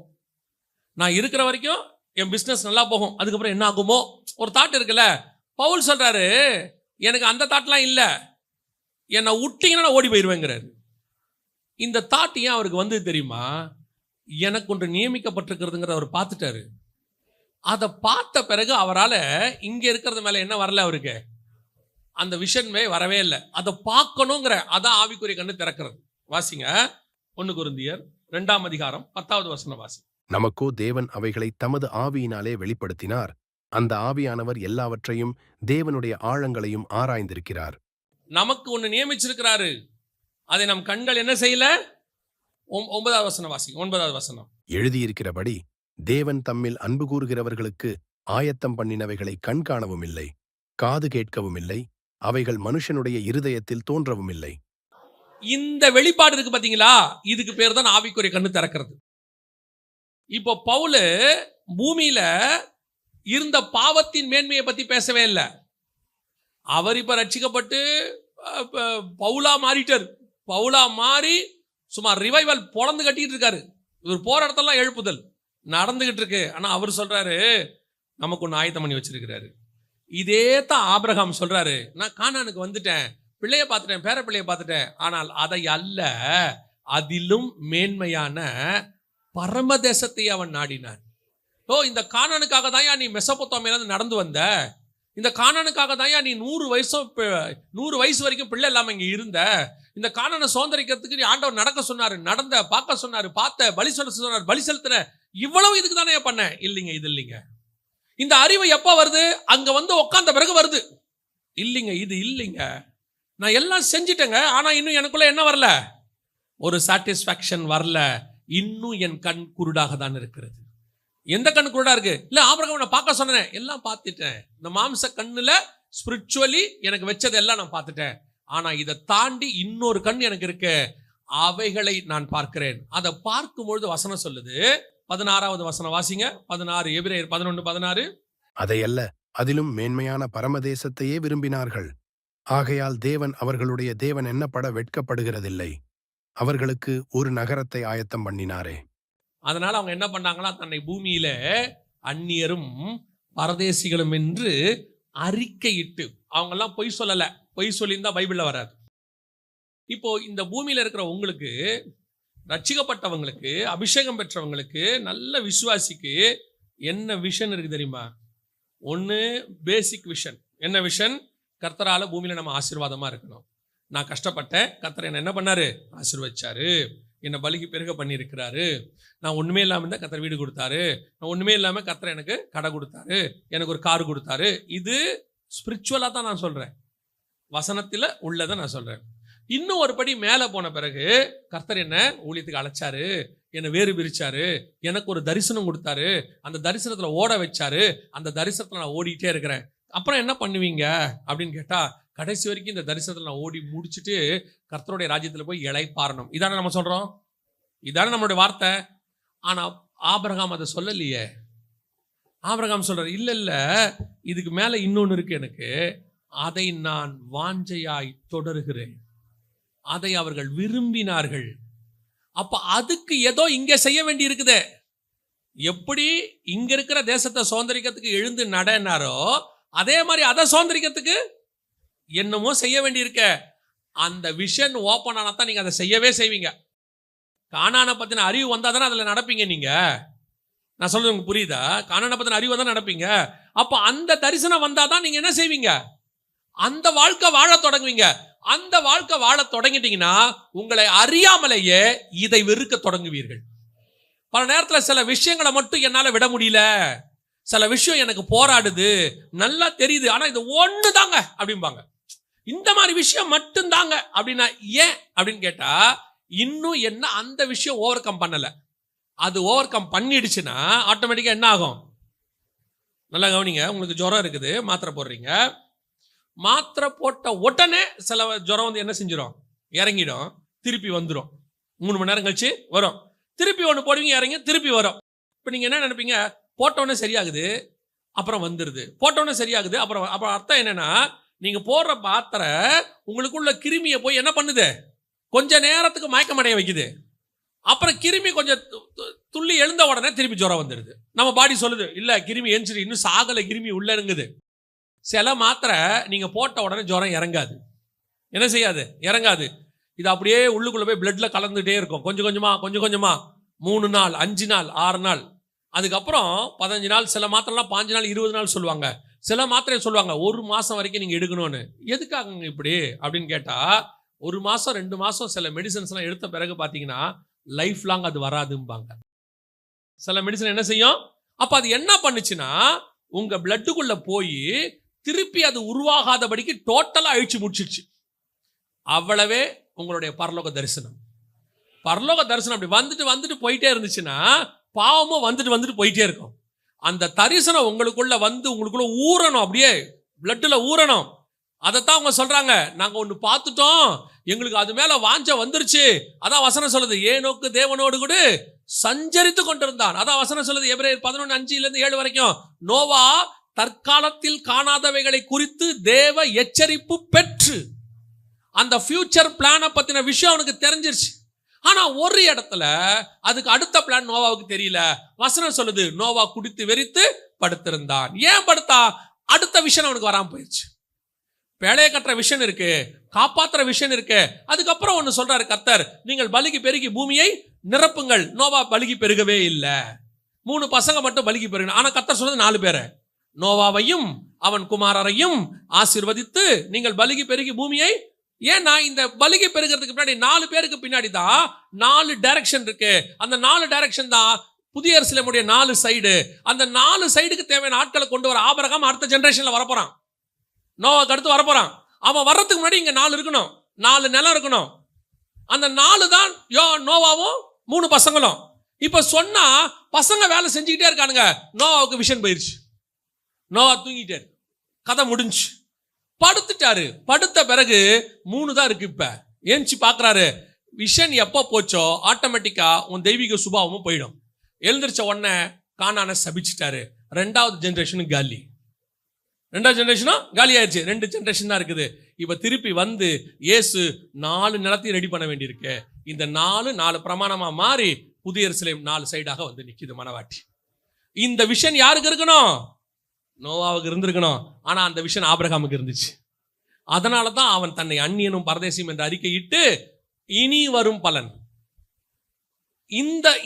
நான் இருக்கிற வரைக்கும் என் பிசினஸ் நல்லா போகும், அதுக்கப்புறம் என்ன ஆகுமோ, ஒரு தாட் இருக்குல்ல. பவுல் சொல்றாரு, எனக்கு அந்த தாட்லாம் இல்ல, என்னை விட்டீங்கன்னா நான் ஓடி போயிடுவேங்கிறாரு. இந்த தாட் ஏன் அவருக்கு வந்து தெரியுமா? எனக்கு ஒன்று நியமிக்கப்பட்டிருக்கிறதுங்கிறத அவர் பார்த்துட்டாரு. அதை பார்த்த பிறகு அவரால் இங்க இருக்கிறது மேல என்ன வரல, அவருக்கு அந்த விஷன்மே வரவே இல்லை. அதை பார்க்கணுங்கிற அதான் ஆவிக்குரிய கண்ணு திறக்கிறது. வாசிங்க 1 கொரிந்தியர் 2ஆம் அதிகாரம் 10வது வசனம் வாசி. நமக்கோ தேவன் அவைகளை தமது ஆவியினாலே வெளிப்படுத்தினார். அந்த ஆவியானவர் எல்லாவற்றையும் தேவனுடைய ஆழங்களையும் ஆராய்ந்திருக்கிறார். நமக்கு ஒன்று நியமிச்சிருக்கிறாரு, அதை நம் கண்கள் என்ன செய்யல. 9வது வசனம் வாசி. 9வது வசனம். எழுதியிருக்கிறபடி தேவன் தம்மில் அன்பு கூறுகிறவர்களுக்கு ஆயத்தம் பண்ணினவைகளை கண் காணவும் இல்லை, காது கேட்கவும் இல்லை, அவைகள் மனுஷனுடைய இருதயத்தில் தோன்றவும் இல்லை. இந்த வெளிப்பாடு இருக்கு பாத்தீங்களா, இதுக்கு பேர் தான் ஆவிக்குரிய கண்ணு திறக்கிறது. இப்போ பவுல் பூமியில இருந்த பாவத்தின் மேன்மையை பத்தி பேசவே இல்லை. அவர் இப்ப ரட்சிக்கப்பட்டு பவுலா மாறிட்டார். பவுலா மாறி சுமார் ரிவைவல் பொழந்து கட்டிட்டு இருக்காரு. இவர் போற இடத்தெல்லாம் எழுப்புதல் நடந்துகிட்டு இருக்கு. ஆனா அவர் சொல்றாரு, நமக்கு ஒன்று ஆயத்தம் பண்ணி வச்சிருக்கிறாரு. இதே தான் ஆபிரகாம் சொல்றாரு, நான் கானானுக்கு வந்துட்டேன், பிள்ளைய பார்த்துட்டேன், பேர பிள்ளைய பார்த்துட்டேன், ஆனால் அதை அல்ல, அதிலும் மேன்மையான பரமதேசத்தை அவன் நாடினான். ஓ, இந்த கானானுக்காக தான் நீ மெசொப்பொத்தாமியிலிருந்து நடந்து வந்த, இந்த கானானுக்காக தான் நீ 100 வயசு வரைக்கும் பிள்ளை இல்லாம இங்க இருந்த, இந்த கானானை சுதந்திரிக்கிறதுக்கு நீ ஆண்டவர் நடக்க சொன்னாரு, நடந்த, பார்க்க சொன்னாரு, பார்த்த, பலி செலுத்த சொன்னார், பலி செலுத்தின, இவ்வளவு இதுக்கு தானே பண்ண. இல்லைங்க, இது இல்லைங்க. இந்த அறிவு எப்ப வருது? அங்க வந்து உட்கார்ந்த பிறகு வருது. இல்லைங்க, இது இல்லைங்க, நான் எல்லாம் செஞ்சிட்டேங்க, ஆனா இன்னும் எனக்குள்ள என்ன வரல, ஒரு சாட்டிஸ்பாக்சன் வரல, இன்னும் என் கண் குருடாக தான் இருக்கிறது. எந்த கண் குருடா இருக்கு? இல்ல ஆபிரகாம் நான் பார்க்க சொன்னேன், எல்லாம் பார்த்துட்டேன், இந்த மாம்ச கண்ணுல ஸ்பிரிச்சுவலி எனக்கு வச்சது எல்லாம் நான் பார்த்துட்டேன், ஆனா இதை தாண்டி இன்னொரு கண் எனக்கு இருக்கு, அவைகளை நான் பார்க்கிறேன். அதை பார்க்கும்பொழுது வசனம் சொல்லுது, 16வது வசனம் வாசிங்க. 16 எபிரேயர் 11:16. அதையல்ல, அதிலும் மேன்மையான பரமதேசத்தையே விரும்பினார்கள். ஆகையால் தேவன் அவர்களுடைய தேவன் என்னப்பட வெட்கப்படுகிறதில்லை, அவர்களுக்கு ஒரு நகரத்தை ஆயத்தம் பண்ணினாரே. அதனால அவங்க என்ன பண்ணாங்களா, தன்னை பூமியில அந்நியரும் பரதேசிகளும் என்று அறிக்கையிட்டு, அவங்க எல்லாம் பொய் சொல்லல, பொய் சொல்லியிருந்தா பைபிள்ல வராது. இப்போ இந்த பூமியில இருக்கிற உங்களுக்கு, ரட்சிக்கப்பட்டவங்களுக்கு, அபிஷேகம் பெற்றவங்களுக்கு, நல்ல விசுவாசிக்கு என்ன விஷன் இருக்கு தெரியுமா? ஒன்று பேசிக் விஷன். என்ன விஷன்? கர்த்தரால பூமியில நம்ம ஆசீர்வாதமா இருக்கணும். நான் கஷ்டப்பட்டேன், கர்த்தர் என்ன பண்ணாரு? ஆசீர்வதிச்சாரு, என்னை பலிக்கு பெருக பண்ணியிருக்கிறாரு. நான் ஒண்ணுமே இல்லாம இருந்தா கர்த்தர் வீடு கொடுத்தாரு, நான் ஒண்ணுமே இல்லாம கர்த்தர் எனக்கு கடை கொடுத்தாரு, எனக்கு ஒரு கார் கொடுத்தாரு. இது ஸ்பிரிச்சுவலா தான் நான் சொல்றேன், வசனத்துல உள்ளதை நான் சொல்றேன். இன்னும் ஒரு படி மேல போன பிறகு கர்த்தர் என்ன ஊழியத்துக்கு அழைச்சாரு, என்னை வேறு பிரிச்சாரு, எனக்கு ஒரு தரிசனம் கொடுத்தாரு, அந்த தரிசனத்துல ஓட வச்சாரு, அந்த தரிசனத்துல நான் ஓடிட்டே இருக்கிறேன். அப்புறம் என்ன பண்ணுவீங்க அப்படின்னு கேட்டா, கடைசி வரைக்கும் இந்த தரிசனத்துல நான் ஓடி முடிச்சுட்டு கர்த்தருடைய ராஜ்யத்துல போய் இளைப்பாறணும். இதானே நம்ம சொல்றோம், இதானே நம்மளுடைய வார்த்தை. ஆனா ஆபிரகாம் அதை சொல்லலையே. ஆபிரகாம் சொல்றாரு, இல்ல இல்ல, இதுக்கு மேல இன்னொன்னு இருக்கு எனக்கு, அதை நான் வாஞ்சையாய் தொடருகிறேன், அதை அவர்கள் விரும்பினார்கள். அப்ப அதுக்கு ஏதோ இங்க செய்ய வேண்டி இருக்குது. எப்படி இங்க இருக்கிற தேசத்தை சுதந்திரிக்கிறதுக்கு எழுந்து நடனாரோ, அதே மாதிரி அதை சுதந்திரிக்கிறதுக்கு என்னமோ செய்ய வேண்டி இருக்க. அந்த விஷன் ஓப்பன் ஆனாதான் நீங்க அதை செய்யவே செய்வீங்க. கானானை பத்தின அறிவு வந்தா தானே அதுல நடப்பீங்க. நீங்க, நான் சொல்றது உங்களுக்கு புரியுதா? கானானை பத்தின அறிவு வந்தா நடப்பீங்க. அப்ப அந்த தரிசனம் வந்தாதான் நீங்க என்ன செய்வீங்க? அந்த வாழ்க்கை வாழ தொடங்குவீங்க. அந்த வாழ்க்கை வாழ தொடங்கிட்டீங்கன்னா உங்களை அறியாமலேயே இதை வெறுக்க தொடங்குவீர்கள். பல நேரத்தில் சில விஷயங்களை மட்டும் என்னால விட முடியல, சில விஷயம் எனக்கு போராடுது, நல்லா தெரியுது, ஆனா இது ஒண்ணு தாங்க அப்படிம்பாங்க. இந்த மாதிரி விஷயம் மட்டும் தாங்க அப்படின்னா ஏன் அப்படின்னு கேட்டா, இன்னும் என்ன அந்த விஷயம் ஓவர் கம் பண்ணல. அது ஓவர் கம் பண்ணிடுச்சுன்னா ஆட்டோமேட்டிக்கா என்ன ஆகும்? நல்லா கவனிங்க. உங்களுக்கு ஜுரம் இருக்குது, மாத்திரை போடுறீங்க, மாத்திரை போட்ட உடனே சில ஜுரம் வந்து என்ன செஞ்சிடும்? இறங்கிடும், திருப்பி வந்துடும். 3 மணி நேரம் கழிச்சு வரும், திருப்பி ஒன்று போடுவீங்க, இறங்கி திருப்பி வரும். இப்போ நீங்க என்ன நினைப்பீங்க? போட்டோன்னே சரியாகுது, அப்புறம் வந்துடுது, போட்டோன்னே சரியாகுது, அப்புறம் அர்த்தம் என்னன்னா, நீங்க போடுற மாத்திரை உங்களுக்குள்ள கிருமியை போய் என்ன பண்ணுது, கொஞ்ச நேரத்துக்கு மயக்கம் அடைய வைக்குது. அப்புறம் கிருமி கொஞ்சம் துள்ளி எழுந்த உடனே திருப்பி ஜுரம் வந்துடுது. நம்ம பாடி சொல்லுது, இல்ல கிருமி எஞ்சிரு, இன்னும் சாகல, கிருமி உள்ள இருங்குது. சில மாத்திரை நீங்க போட்ட உடனே ஜுரம் இறங்காது. என்ன செய்யாது? இறங்காது. இது அப்படியே உள்ளுக்குள்ள போய் பிளட்ல கலந்துட்டே இருக்கும். கொஞ்சம் கொஞ்சமா 3 நாள், 5 நாள், 6 நாள், அதுக்கப்புறம் 15 நாள், சில மாத்திரைலாம் 5 நாள், 20 நாள் சொல்லுவாங்க. சில மாத்திரையை சொல்லுவாங்க 1 மாசம் வரைக்கும் நீங்க எடுக்கணும்னு. எதுக்காக இப்படி அப்படின்னு கேட்டா, 1 மாசம் 2 மாசம் சில மெடிசன்ஸ் எல்லாம் எடுத்த பிறகு பாத்தீங்கன்னா லைஃப் லாங் அது வராதும்பாங்க. சில மெடிசன் என்ன செய்யும், அப்ப அது என்ன பண்ணுச்சுன்னா உங்க பிளட்டுக்குள்ள போய் திருப்பி அது உருவாகாதபடிக்கு டோட்டலா அழிச்சு முடிச்சிருச்சு. அவ்வளவே உங்களுடைய பரலோக தரிசனம். பரலோக தரிசனம் அப்படி வந்துட்டு போயிட்டே இருந்துச்சுன்னா பாவமும் வந்துட்டு போயிட்டே இருக்கும். அந்த தரிசனம் உங்களுக்குள்ள வந்து உங்களுக்குள்ள ஊறணும், அப்படியே பிளட்ல ஊறணும். அதைத்தான் அவங்க சொல்றாங்க, நாங்க ஒண்ணு பார்த்துட்டோம், எங்களுக்கு அது மேல வாஞ்ச வந்துருச்சு. அதான் வசனம் சொல்லுது, ஏனோக்கு தேவனோடு கூட சஞ்சரித்து கொண்டிருந்தான். அதான் வசனம் சொல்லுது எபிரேயர் 11:5-7 வரைக்கும், நோவா தற்காலத்தில் காணாதவைகளை குறித்து தேவ எச்சரிப்பு பெற்று, அந்த ஃபியூச்சர் பிளானை பத்தின விஷயம் அவனுக்கு தெரிஞ்சிருச்சு. ஆனா ஒரு இடத்துல அதுக்கு அடுத்த பிளான் நோவாவுக்கு தெரியல. வசனம் சொல்லுது, நோவா குடித்து வெறித்து படுத்திருந்தான். ஏன் படுத்தா? அடுத்த விஷயம் அவனுக்கு வராம போயிடுச்சு. பேழைய கட்டுற விஷயம் இருக்கு, காப்பாத்துற விஷயம் இருக்கு. அதுக்கப்புறம் ஒண்ணு சொல்றாரு கர்த்தர், நீங்கள் பலுகி பெருகி பூமியை நிரப்புங்கள். நோவா பலுகி பெருகவே இல்லை. 3 பசங்க மட்டும் பலுகி பெருகின. ஆனா கர்த்தர் சொன்னது 4 பேரை, நோவாவையும் அவன் குமாரரையும் ஆசீர்வதித்து நீங்கள் பலுகி பெருகி பூமியை. ஏன்னா இந்த பலுகி பெருகிறதுக்கு பின்னாடி 4 பேருக்கு பின்னாடி தான் 4 டைரக்ஷன் இருக்கு. அந்த 4 டைரக்ஷன் தான் புதிய எருசலேமுடைய 4 சைடு. அந்த 4 சைடுக்கு தேவையான ஆட்களை கொண்டு வர ஆபிரகாம் அடுத்த ஜெனரேஷன்ல வரப்போறான், நோவாக்கு அடுத்து வரப்போறான். அவன் வர்றதுக்கு முன்னாடி இங்க 4 இருக்கணும், 4 நிலம் இருக்கணும். அந்த 4 தான் நோவாவும் 3 பசங்களும். இப்ப சொன்னா பசங்க வேலை செஞ்சுக்கிட்டே இருக்கானுங்க. நோவாவுக்கு விஷன் போயிருச்சு, நோவா தூங்கிட்டாரு, கதை முடிஞ்சு படுத்துட்டாரு. படுத்த பிறகு 3 தான் இருக்கு. இப்ப ஏஞ்சி பாக்குறாரு, விஷன் எப்போ போச்சோ ஆட்டோமேட்டிக்கா உன் தெய்வீக சுபாவமும் போயிடும். எழுந்திரிச்ச உடனே கானானை சபிச்சிட்டாரு. 2வது ஜெனரேஷனும் காலி. 2வது ஜெனரேஷனும் காலி ஆயிடுச்சு. 2 ஜெனரேஷன் தான் இருக்குது. இப்ப திருப்பி வந்து இயேசு 4 நிலத்தையும் ரெடி பண்ண வேண்டியிருக்கு. இந்த 4 பிரமாணமா மாறி புதிய எருசலேம் 4 சைடாக வந்து நிக்குது மனவாட்டி. இந்த விஷன் யாருக்கு இருக்கணும்? நோவாவுக்கு இருந்திருக்கணும். ஆனா அந்த விஷன் ஆபிரகாமுக்கு இருந்துச்சு. அதனாலதான் அவன் தன்னை அந்நியனும் பரதேசியும் என்று அறிக்கையிட்டு இனி வரும் பலன்.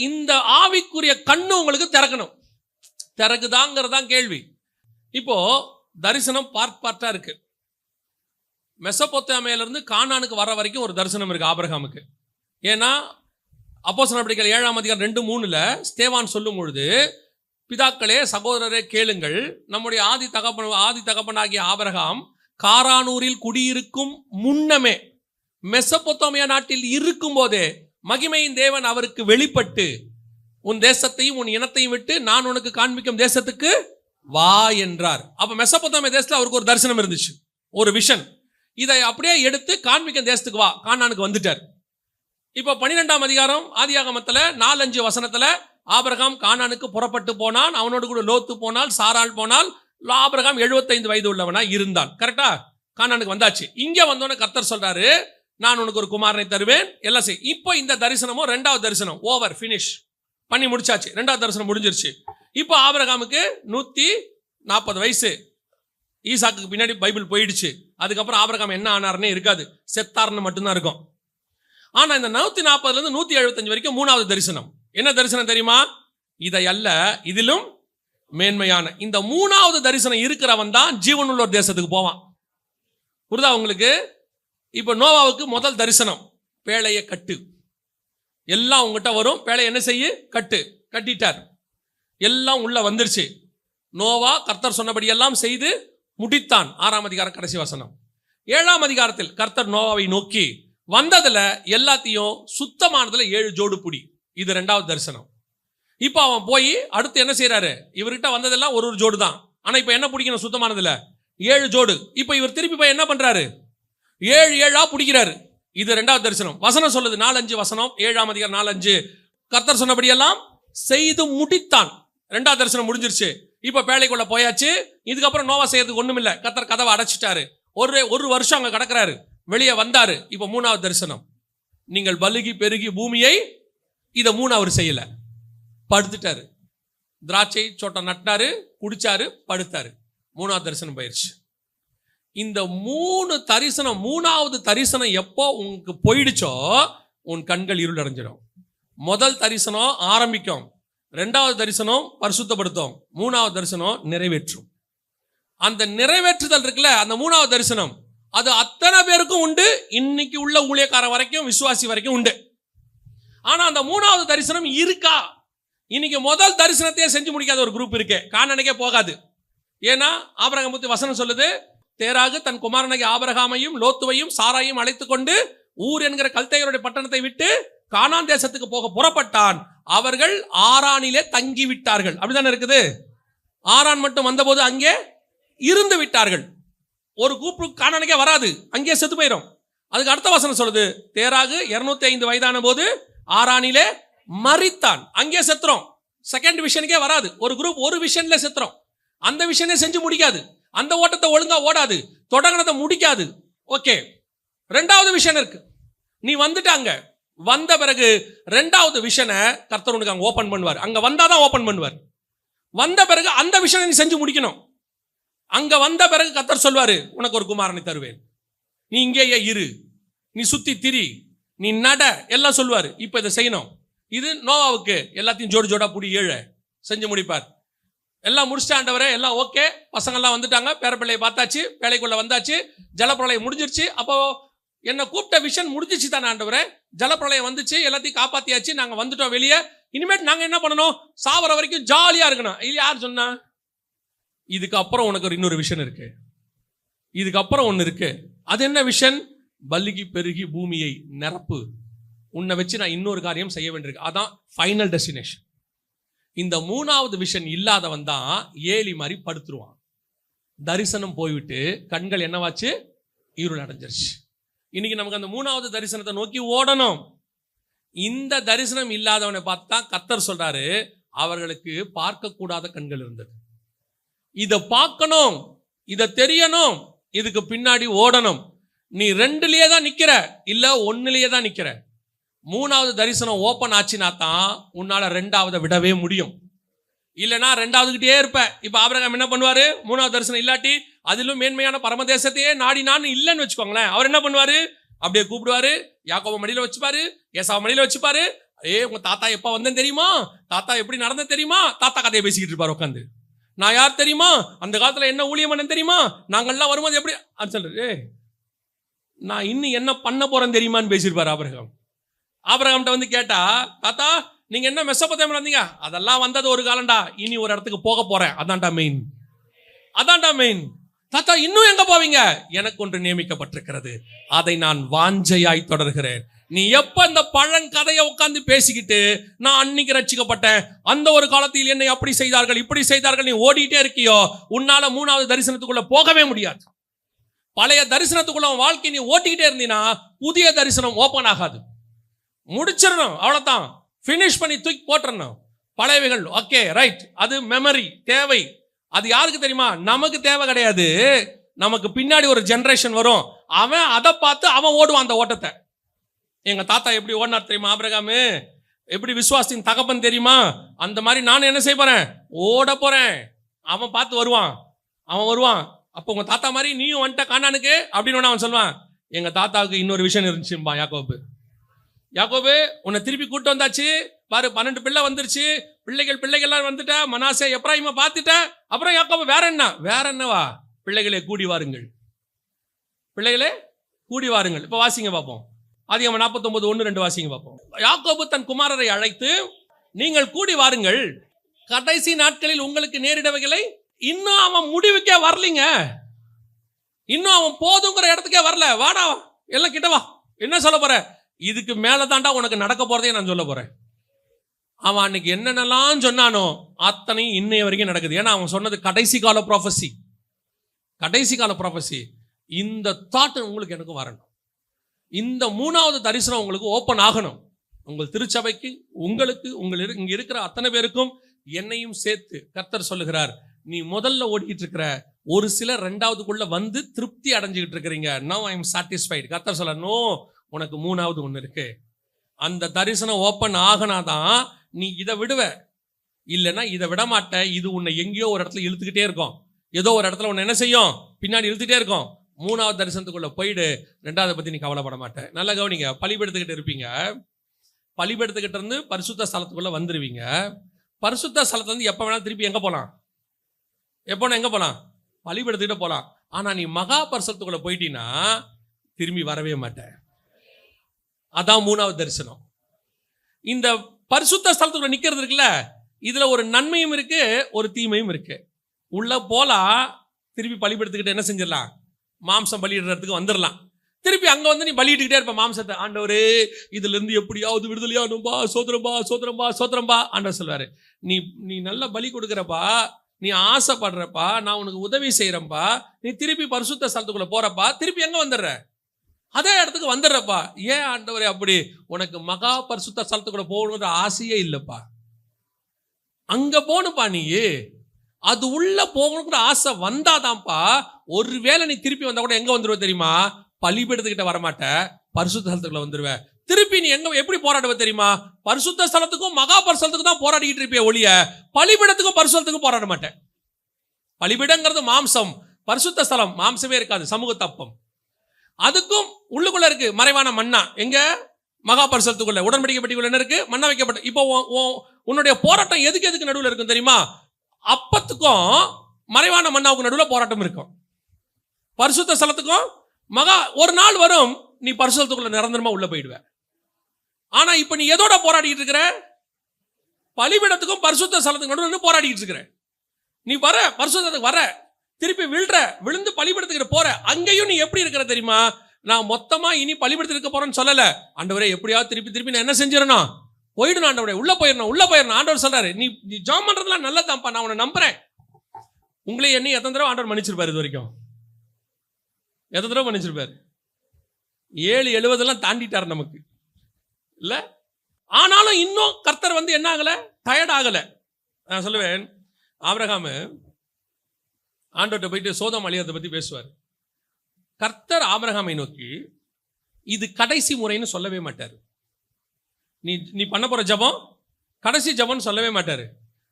இந்த ஆவிக்குரிய கண்ணு உங்களுக்கு திறக்கணும். திறக்குதாங்கிறதான் கேள்வி. இப்போ தரிசனம் பார்ட்டா இருக்கு. மெசொப்பொத்தாமியால இருந்து கானானுக்கு வர வரைக்கும் ஒரு தரிசனம் இருக்கு ஆபிரகாமுக்கு. ஏன்னா அப்போஸ்தலர் நடவடிக்கைகள் 7ஆம் அதிகாரம் 2:3 ஸ்தேவான் சொல்லும் பொழுது, பிதாக்களே சகோதரரே கேளுங்கள், நம்முடைய ஆதி தகப்பனாகிய ஆபிரகாம் காரானூரில் குடியிருக்கும் முன்னமே மெசொப்பொத்தாமியா நாட்டில் இருக்கும் போதே மகிமையின் தேவன் அவருக்கு வெளிப்பட்டு, உன் தேசத்தையும் உன் இனத்தையும் விட்டு நான் உனக்கு காண்பிக்கும் தேசத்துக்கு வா என்றார். அப்ப மெசொப்பொத்தாமியா தேசத்துல அவருக்கு ஒரு தரிசனம் இருந்துச்சு, ஒரு விஷன். இதை அப்படியே எடுத்து காண்பிக்கும் தேசத்துக்கு வா, கானானுக்கு வந்துட்டார். இப்ப 12ஆம் அதிகாரம் ஆதியாகமத்துல 4-5 வசனத்துல ஆபிரகாம் கானானுக்கு புறப்பட்டு போனான். அவனோடு கூட லோத்து போனால், சாராள் போனால். ஆபிரகாம் 75 வயது உள்ளவனா இருந்தான். கரெக்டா? கானானுக்கு வந்தாச்சு. இங்க வந்தோன்னு கர்த்தர் சொல்றாரு, நான் உனக்கு ஒரு குமாரனை தருவேன், எல்லாம் செய். இப்போ இந்த தரிசனமும் 2வது தரிசனம் ஓவர், பினிஷ் பண்ணி முடிச்சாச்சு. 2வது தரிசனம் முடிஞ்சிருச்சு. இப்போ ஆபிரகாமுக்கு 140 வயசு. ஈசாக்கு பின்னாடி பைபிள் போயிடுச்சு. அதுக்கப்புறம் ஆபிரகாம் என்ன ஆனார்னே இருக்காது, செத்தார்னு மட்டும்தான் இருக்கும். ஆனா இந்த 140 இருந்து 175 வரைக்கும் 3வது தரிசனம். என்ன தரிசனம் தெரியுமா? இதை அல்ல, இதிலும் மேன்மையான இந்த 3வது தரிசனம் இருக்கிறவன் தான் ஜீவனுள்ள ஒரு தேசத்துக்கு போவான். புரியுதா உங்களுக்கு? இப்ப நோவாவுக்கு முதல் தரிசனம், பேழைய கட்டு, எல்லாம் உங்ககிட்ட வரும், பேழைய என்ன செய்ய கட்டு, கட்டிட்டார், எல்லாம் உள்ள வந்துருச்சு. நோவா கர்த்தர் சொன்னபடி எல்லாம் செய்து முடித்தான். 6ஆம் அதிகாரம் கடைசி வசனம். 7ஆம் அதிகாரத்தில் கர்த்தர் நோவாவை நோக்கி வந்ததுல எல்லாத்தையும் சுத்தமானதுல 7 ஜோடு புடி. இது 2வது தரிசனம். இப்ப அவன் போய் அடுத்து என்ன செய்யறாரு, இவர்கிட்ட வந்ததெல்லாம் ஒரு ஜோடு தான். ஆனா இப்ப என்ன பிடிக்கணும் சுத்தமானதுல 7 ஜோடு. இப்ப இவர் திருப்பி போய் என்ன பண்றாரு, 7 பிடிக்கிறாரு. இது 2வது தரிசனம். வசனம் சொல்லுது 4-5 வசனம், 7ஆம் அதிகாரம் 4-5, கர்த்தர் சொன்னபடி எல்லாம் செய்து முடித்தான். 2வது தரிசனம் முடிஞ்சிருச்சு. இப்ப பேழைக்குள்ள போயாச்சு. இதுக்கப்புறம் நோவா செய்யறதுக்கு ஒண்ணும் இல்ல. கர்த்தர் கதவை அடைச்சிட்டாரு. ஒரு வருஷம் அங்க கடக்குறாரு. வெளியே வந்தாரு. இப்ப 3வது தரிசனம். நீங்கள் பலுகி பெருகி பூமியை, இத 3 அவர் செய்யல, படுத்துட்டாரு. திராட்சை சோட்டை நட்டாரு, குடிச்சாரு, படுத்தாரு. 3வது தரிசனம் போயிருச்சு. இந்த 3 தரிசனம், 3வது தரிசனம் எப்போ உங்களுக்கு போயிடுச்சோ உன் கண்கள் இருள் அடைஞ்சிடும். முதல் தரிசனம் ஆரம்பிக்கும், 2வது தரிசனம் பரிசுத்தப்படுத்தும், 3வது தரிசனம் நிறைவேற்றும். அந்த நிறைவேற்றுதல் இருக்குல்ல, அந்த 3வது தரிசனம் அது அத்தனை பேருக்கும் உண்டு. இன்னைக்கு உள்ள ஊழியக்காரன் வரைக்கும், விசுவாசி வரைக்கும் உண்டு. ஆனா அந்த 3வது தரிசனம் இருக்கா? இன்னைக்கு முதல் தரிசனத்தையே செஞ்சு முடிக்காத ஒரு குரூப் இருக்கு. கானானுக்கே போகாது. ஏன்னா ஆபிரகாம் பத்தி வசனம் சொல்லுது, தேராகு தன் குமாரனாகிய ஆபிரகாமையும் லோத்துவையும் சாராயையும் அழைத்துக் கொண்டு ஊர் என்கிற கல்தேயருடைய பட்டணத்தை விட்டு கானான் தேசத்துக்கு போக புறப்பட்டான். அவர்கள் ஆரானிலே தங்கி விட்டார்கள். அப்படிதானே இருக்குது. ஆரான் மட்டும் வந்தபோது அங்கே இருந்து விட்டார்கள். ஒரு கூப்பு கானானுக்கே வராது, அங்கே செத்து போயிடும். அதுக்கு அடுத்த வசனம் சொல்லுது, தேராகு 205 வயதான போது ஆரானிலே மரித்தான். அங்கே செத்துறோம். செகண்ட் விஷனுக்கே வராது. ஒரு குரூப் ஒரு விஷன்ல செத்துறோம். அந்த விஷனே செஞ்சு முடிக்காது. அந்த ஓட்டத்தை ஒழுங்கா ஓடாது, தொடங்கினதை முடிக்காது. ஓகே, 2வது விஷன் இருக்கு. நீ வந்துட்டாங்க, வந்த பிறகு 2வது விஷனை கர்த்தர் உனக்கு அங்க ஓபன் பண்ணுவார். அங்க வந்தாதான் ஓபன் பண்ணுவார். வந்த பிறகு அந்த விஷனை நீ செஞ்சு முடிக்கணும். அங்க வந்த பிறகு கர்த்தர் சொல்வாரு, உனக்கு ஒரு குமாரனை தருவேன், நீ இங்கேயே இரு, நீ சுத்தி திரி, நீ நட, எல்லாம் சொல்லுவாரு. இப்ப இதை செய்யணும். இது நோவாவுக்கு எல்லாத்தையும் ஜோடி ஜோடா புடி 7 செஞ்சு முடிப்பார். எல்லாம் முடிச்சிட்டு ஆண்டவரே, எல்லாம் ஓகே, பசங்கள்லாம் வந்துட்டாங்க, பேரப்பிள்ளையை பார்த்தாச்சு, வேலைக்குள்ள வந்தாச்சு, ஜலப்பிரளயம் முடிஞ்சிருச்சு. அப்போ என்ன கூப்பிட்ட விஷன் முடிஞ்சிச்சு தானே ஆண்டவரே, ஜலப்பிரளயம் வந்துச்சு, எல்லாத்தையும் காப்பாத்தியாச்சு, நாங்க வந்துட்டோம் வெளியே, இனிமேட்டு நாங்க என்ன பண்ணணும், சாவர வரைக்கும் ஜாலியா இருக்கணும். இது யார் சொன்னா? இதுக்கப்புறம் உனக்கு ஒரு இன்னொரு விஷன் இருக்கு. இதுக்கப்புறம் ஒன்று இருக்கு. அது என்ன விஷன்? பல்லுகி பெருகி பூமியை நிரப்பு. உன்னை வச்சு நான் இன்னொரு காரியம் செய்ய வேண்டியிருக்கு. அதான் ஃபைனல் டெஸ்டினேஷன். இந்த 3வது விஷன் இல்லாதவன் தான் ஏலி மாதிரி படுத்துருவான். தரிசனம் போய்விட்டு கண்கள் என்னவாச்சு? இருள் அடைஞ்சிருச்சு. இன்னைக்கு நமக்கு அந்த 3வது தரிசனத்தை நோக்கி ஓடணும். இந்த தரிசனம் இல்லாதவனை பார்த்தா கர்த்தர் சொல்றாரு, அவர்களுக்கு பார்க்கக்கூடாத கண்கள் இருந்தது. இதை பார்க்கணும், இதை தெரியணும், இதுக்கு பின்னாடி ஓடணும். நீ 2லயே தான் நிக்கிற, இல்ல 1லயே தான் நிக்கிற. 3வது தரிசனம் ஓப்பன் ஆச்சுனா தான் உன்னால 2வது விடவே முடியும். இல்லைன்னா 2வதுகிட்டே இருப்ப. இப்ப ஆபிரகாம் என்ன பண்ணுவாரு? 3வது தரிசனம் இல்லாட்டி அதிலும் மேன்மையான பரமதேசத்தையே நாடினான்னு இல்லைன்னு வச்சுக்கோங்களேன். அவர் என்ன பண்ணுவாரு? அப்படியே கூப்பிடுவாரு, யாக்கோப மடியில வச்சுப்பாரு, ஏசாவ மடியில வச்சுப்பாரு. உங்க தாத்தா எப்ப வந்தேன்னு தெரியுமா? தாத்தா எப்படி நடந்த தெரியுமா? தாத்தா கதையை பேசிக்கிட்டு இருப்பாரு உட்காந்து. நான் யார் தெரியுமா? அந்த காலத்துல என்ன ஊழியம் பண்ண தெரியுமா? நாங்கள்லாம் வரும்போது எப்படி சொல்றது, நான் இன்னும் என்ன பண்ண போறேன்னு தெரியுமான்னு பேசியிருப்பாரு ஆபிரகாம். ஆபிரகாம்கிட்ட வந்து கேட்டா, தாத்தா நீங்க என்ன மெசொப்பொத்தாமியா வந்தீங்க? அதெல்லாம் வந்தது ஒரு காலம்டா, இனி ஒரு இடத்துக்கு போக போறேன், அதான்டா மெயின், அதான்டா மெயின். தாத்தா இன்னும் எங்க போவீங்க? எனக்கு ஒன்று நியமிக்கப்பட்டிருக்கிறது, அதை நான் வாஞ்சையாய் தொடர்கிறேன். நீ எப்ப இந்த பழங்கதையை உட்கார்ந்து பேசிக்கிட்டு நான் அன்னைக்கு ரட்சிக்கப்பட்டேன், அந்த ஒரு காலத்தில் என்னை அப்படி செய்தார்கள் இப்படி செய்தார்கள் நீ ஓடிட்டே இருக்கியோ, உன்னால 3வது தரிசனத்துக்குள்ள போகவே முடியாது. பழைய தரிசனத்துக்குள்ள வாழ்க்கை நீ ஓட்டிக்கிட்டே இருந்தீனா புதிய தரிசனம் ஓபன் ஆகாது. முடிச்சிடணும், அவ்வளவுதான், பினிஷ் பண்ணி தூக்கி போட்டுறணும். பழையவைகள் ஓகே ரைட், அது மெமரி தேவை. அது யாருக்கு தெரியுமா? நமக்கு தேவை கிடையாது. நமக்கு பின்னாடி ஒரு ஜெனரேஷன் வரும், அவன் அதை பார்த்து அவன் ஓடுவான் அந்த ஓட்டத்தை. எங்க தாத்தா எப்படி ஓடினார் தெரியுமா? ஆபிரகாம் எப்படி விசுவாசத்தின் தகப்பன் தெரியுமா? அந்த மாதிரி நான் என்ன செய்ய போறேன்? ஓட போறேன். அவன் பார்த்து வருவான், அவன் வருவான். அப்போ உங்க தாத்தா மாதிரி நீயும் வந்துட்ட கானானுக்கு அப்படின்னு அவன் சொல்லுவான். எங்க தாத்தாவுக்கு இன்னொரு விஷயம் இருந்துச்சும்பா யாக்கோபு. யாக்கோபு உன்னை திருப்பி கூட்டு வந்தாச்சு பாரு, 12 பிள்ளை வந்துருச்சு, பிள்ளைகள்லாம் வந்துட்ட, மனாசே எப்ராயிமை பார்த்துட்ட. அப்புறம் யாக்கோபு வேற என்னவா? பிள்ளைகளே கூடி வாருங்கள், பிள்ளைகளே கூடி வாருங்கள். இப்ப வாசிங்க பார்ப்போம். அதிகம் 49:1-2 வாசிங்க பார்ப்போம். யாக்கோபு தன் குமாரரை அழைத்து, நீங்கள் கூடி வாருங்கள், கடைசி நாட்களில் உங்களுக்கு நேரிடவைகளை. இன்னும் அவன் முடிவுக்கே வரலீங்க, இன்னும் அவன் போதுங்கிற இடத்துக்கே வரல. வாடா எல்லாம் கிட்ட வா, என்ன சொல்ல போற? இதுக்கு மேலதான்டா உனக்கு நடக்க போறதே நான் சொல்ல போறேன். அவன் அன்னைக்கு என்னென்னலாம் சொன்னானோ அத்தனையும் இன்னைய வரைக்கும் நடக்குது. ஏன்னா அவன் சொன்னது கடைசி கால ப்ராஃபஸி, கடைசி கால ப்ராஃபஸி. இந்த தாட் உங்களுக்கு எனக்கு வரணும். இந்த 3வது தரிசனம் உங்களுக்கு ஓப்பன் ஆகணும். உங்கள் திருச்சபைக்கு, உங்களுக்கு, இங்க இருக்கிற அத்தனை பேருக்கும் என்னையும் சேர்த்து கர்த்தர் சொல்லுகிறார், நீ முதல்ல ஓடிக்கிட்டு இருக்கிற ஒரு சிலர் ரெண்டாவதுக்குள்ள வந்து திருப்தி அடைஞ்சுக்கிட்டு இருக்கிறீங்க. Now I am satisfied. கர்த்தர் சொல்ல, நோ, உனக்கு மூணாவது ஒன்று இருக்கு. அந்த தரிசனம் ஓப்பன் ஆகனாதான் நீ இதை விடுவ, இல்லைன்னா இதை விட மாட்ட. இது உன்னை எங்கேயோ ஒரு இடத்துல இழுத்துக்கிட்டே இருக்கும். ஏதோ ஒரு இடத்துல உன்னை என்ன செய்யும், பின்னாடி இழுத்துட்டே இருக்கும். மூணாவது தரிசனத்துக்குள்ள போயிடு, ரெண்டாவது பத்தி நீ கவலைப்பட மாட்டேன். நல்லா கவனிங்க. பலிபீடத்துக்கிட்ட இருப்பீங்க, பலிபீடத்துக்கிட்ட இருந்து பரிசுத்த ஸ்தலத்துக்குள்ள வந்துருவீங்க. பரிசுத்த ஸ்தலத்துல இருந்து எப்ப வேணாலும் திருப்பி எங்க போலாம், எப்போனா எங்க போலாம், பலிபீடத்துக்கிட்ட போலாம். ஆனா நீ மகா பரிசுத்தத்துக்குள்ள போயிட்டீன்னா திரும்பி வரவே மாட்டேன். அதான் மூணாவது தரிசனம். இந்த பரிசுத்த ஸ்தலத்துக்குள்ள நிக்கிறது இருக்குல்ல, இதுல ஒரு நன்மையும் இருக்கு, ஒரு தீமையும் இருக்கு. உள்ள போலாம், திருப்பி பலிபீடத்துக்கிட்ட என்ன செஞ்சிடலாம், மாம்சம் பலியிடுறதுக்கு வந்துடலாம். திருப்பி அங்க வந்து நீ பலியிட்டுக்கிட்டே இருப்ப மாம்சத்தை. ஆண்டவரே, இதுல இருந்து எப்படியாவது விடுதலையானும்பா, சோதரம்பா சோதரம்பா சோதரம்பா. ஆண்டவர் சொல்வாரு, நீ நீ நல்ல பலி கொடுக்குறப்பா, நீ ஆசைப்படுறப்பா, நான் உனக்கு உதவி செய்யறப்பா, நீ திருப்பி பரிசுத்த ஸ்தலத்துக்குள்ள போறப்பா, திருப்பி எங்க வந்துடுற, அதே இடத்துக்கு வந்துடுறப்பா. ஏன் ஆண்டவரே அப்படி? உனக்கு மகா பரிசுத்த ஸ்தலத்துக்குள்ள போகணுன்ற ஆசையே இல்லப்பா. அங்க போனுப்பா, நீ அது உள்ள போகணுங்கிற ஆசை வந்தாதான்ப்பா. ஒருவேளை நீ திருப்பி வந்தா கூட எங்க வந்துருவ தெரியுமா, பலிபீடத்துக்கிட்ட வரமாட்ட, பரிசுத்த ஸ்தலத்துக்குள்ள வந்துருவ. திருப்பி நீ எங்க எப்படி போராடுவ தெரியுமா, பரிசுத்த ஸ்தலத்துக்கும் மகா பரிசுத்தத்துக்கும் தான் போராடிக்கிட்டு இருப்பிய ஒழிய பலிபீடத்துக்கும் பரிசுத்தத்துக்கும் போராட மாட்டேன். பலிபீடங்கிறது மாம்சம், பரிசுத்த ஸ்தலம் மாம்சமே இருக்காது, சமூக தப்பம். அதுக்கும் உள்ளுக்குள்ள இருக்கு மறைவான மன்னா. எங்க, மகா பரிசுத்தத்துக்குள்ள உடன்படிக்கை பெட்டிக்குள்ள என்ன இருக்கு, மன்னா வைக்கப்பட்ட. இப்போ உன்னுடைய போராட்டம் எதுக்கு நடுவில் இருக்கும் தெரியுமா, அப்பத்துக்கும் மறைவான மன்னாவுக்கு நடுவில் போராட்டம் இருக்கும். பரிசுத்த ஸ்தலத்துக்கும் மகா ஒரு நாள் வரும், நீ பரிசுத்தத்துக்குள்ள நிரந்தரமா உள்ள போயிடுவ. ஆனா இப்ப நீ எதோட போராடிட்டு இருக்கிற, பலிபீடத்துக்கும் பரிசுத்த ஸ்தலத்துக்கு நடுவில் போராடிட்டு இருக்கிற. நீ வர பரிசுத்தத்துக்கு வர, திருப்பி விழுந்து பலிபீடத்துக்கு போற. அங்கேயும் நீ எப்படி இருக்கிற தெரியுமா, நான் மொத்தமா இனி பலிபீடத்துக்கு இருக்க போறேன்னு சொல்லல. ஆண்டவரே, எப்படியாவது திருப்பி நான் என்ன செஞ்சிடணும், போயிடணும் ஆண்டவரே, உள்ள போயிடணும். ஆண்டவர் சொல்றாரு, நீ ஜெபம் பண்றதுலாம் நல்லதான்ப்பா, நான் உன்னை நம்புறேன். உங்களை என்ன எத்தனை தடவை ஆண்டவர் மன்னிச்சிருப்பாரு, இது வரைக்கும் எத்தனை தடவை மன்னிச்சிருப்பாரு? 7-70 தாண்டிட்டார் நமக்கு இல்ல. ஆனாலும் இன்னும் கர்த்தர் வந்து என்ன ஆகல, டயர்ட் ஆகல. நான் சொல்லுவேன், ஆபிரகாம் ஆண்டவர்கிட்ட போயிட்டு சோதோம் அழியத்தை பத்தி பேசுவார். கர்த்தர் ஆபிரகாமை நோக்கி இது கடைசி முறைன்னு சொல்லவே மாட்டார். நீ பண்ண போற ஜபம் கடைசி ஜபம்னு சொல்லவே மாட்டாரு.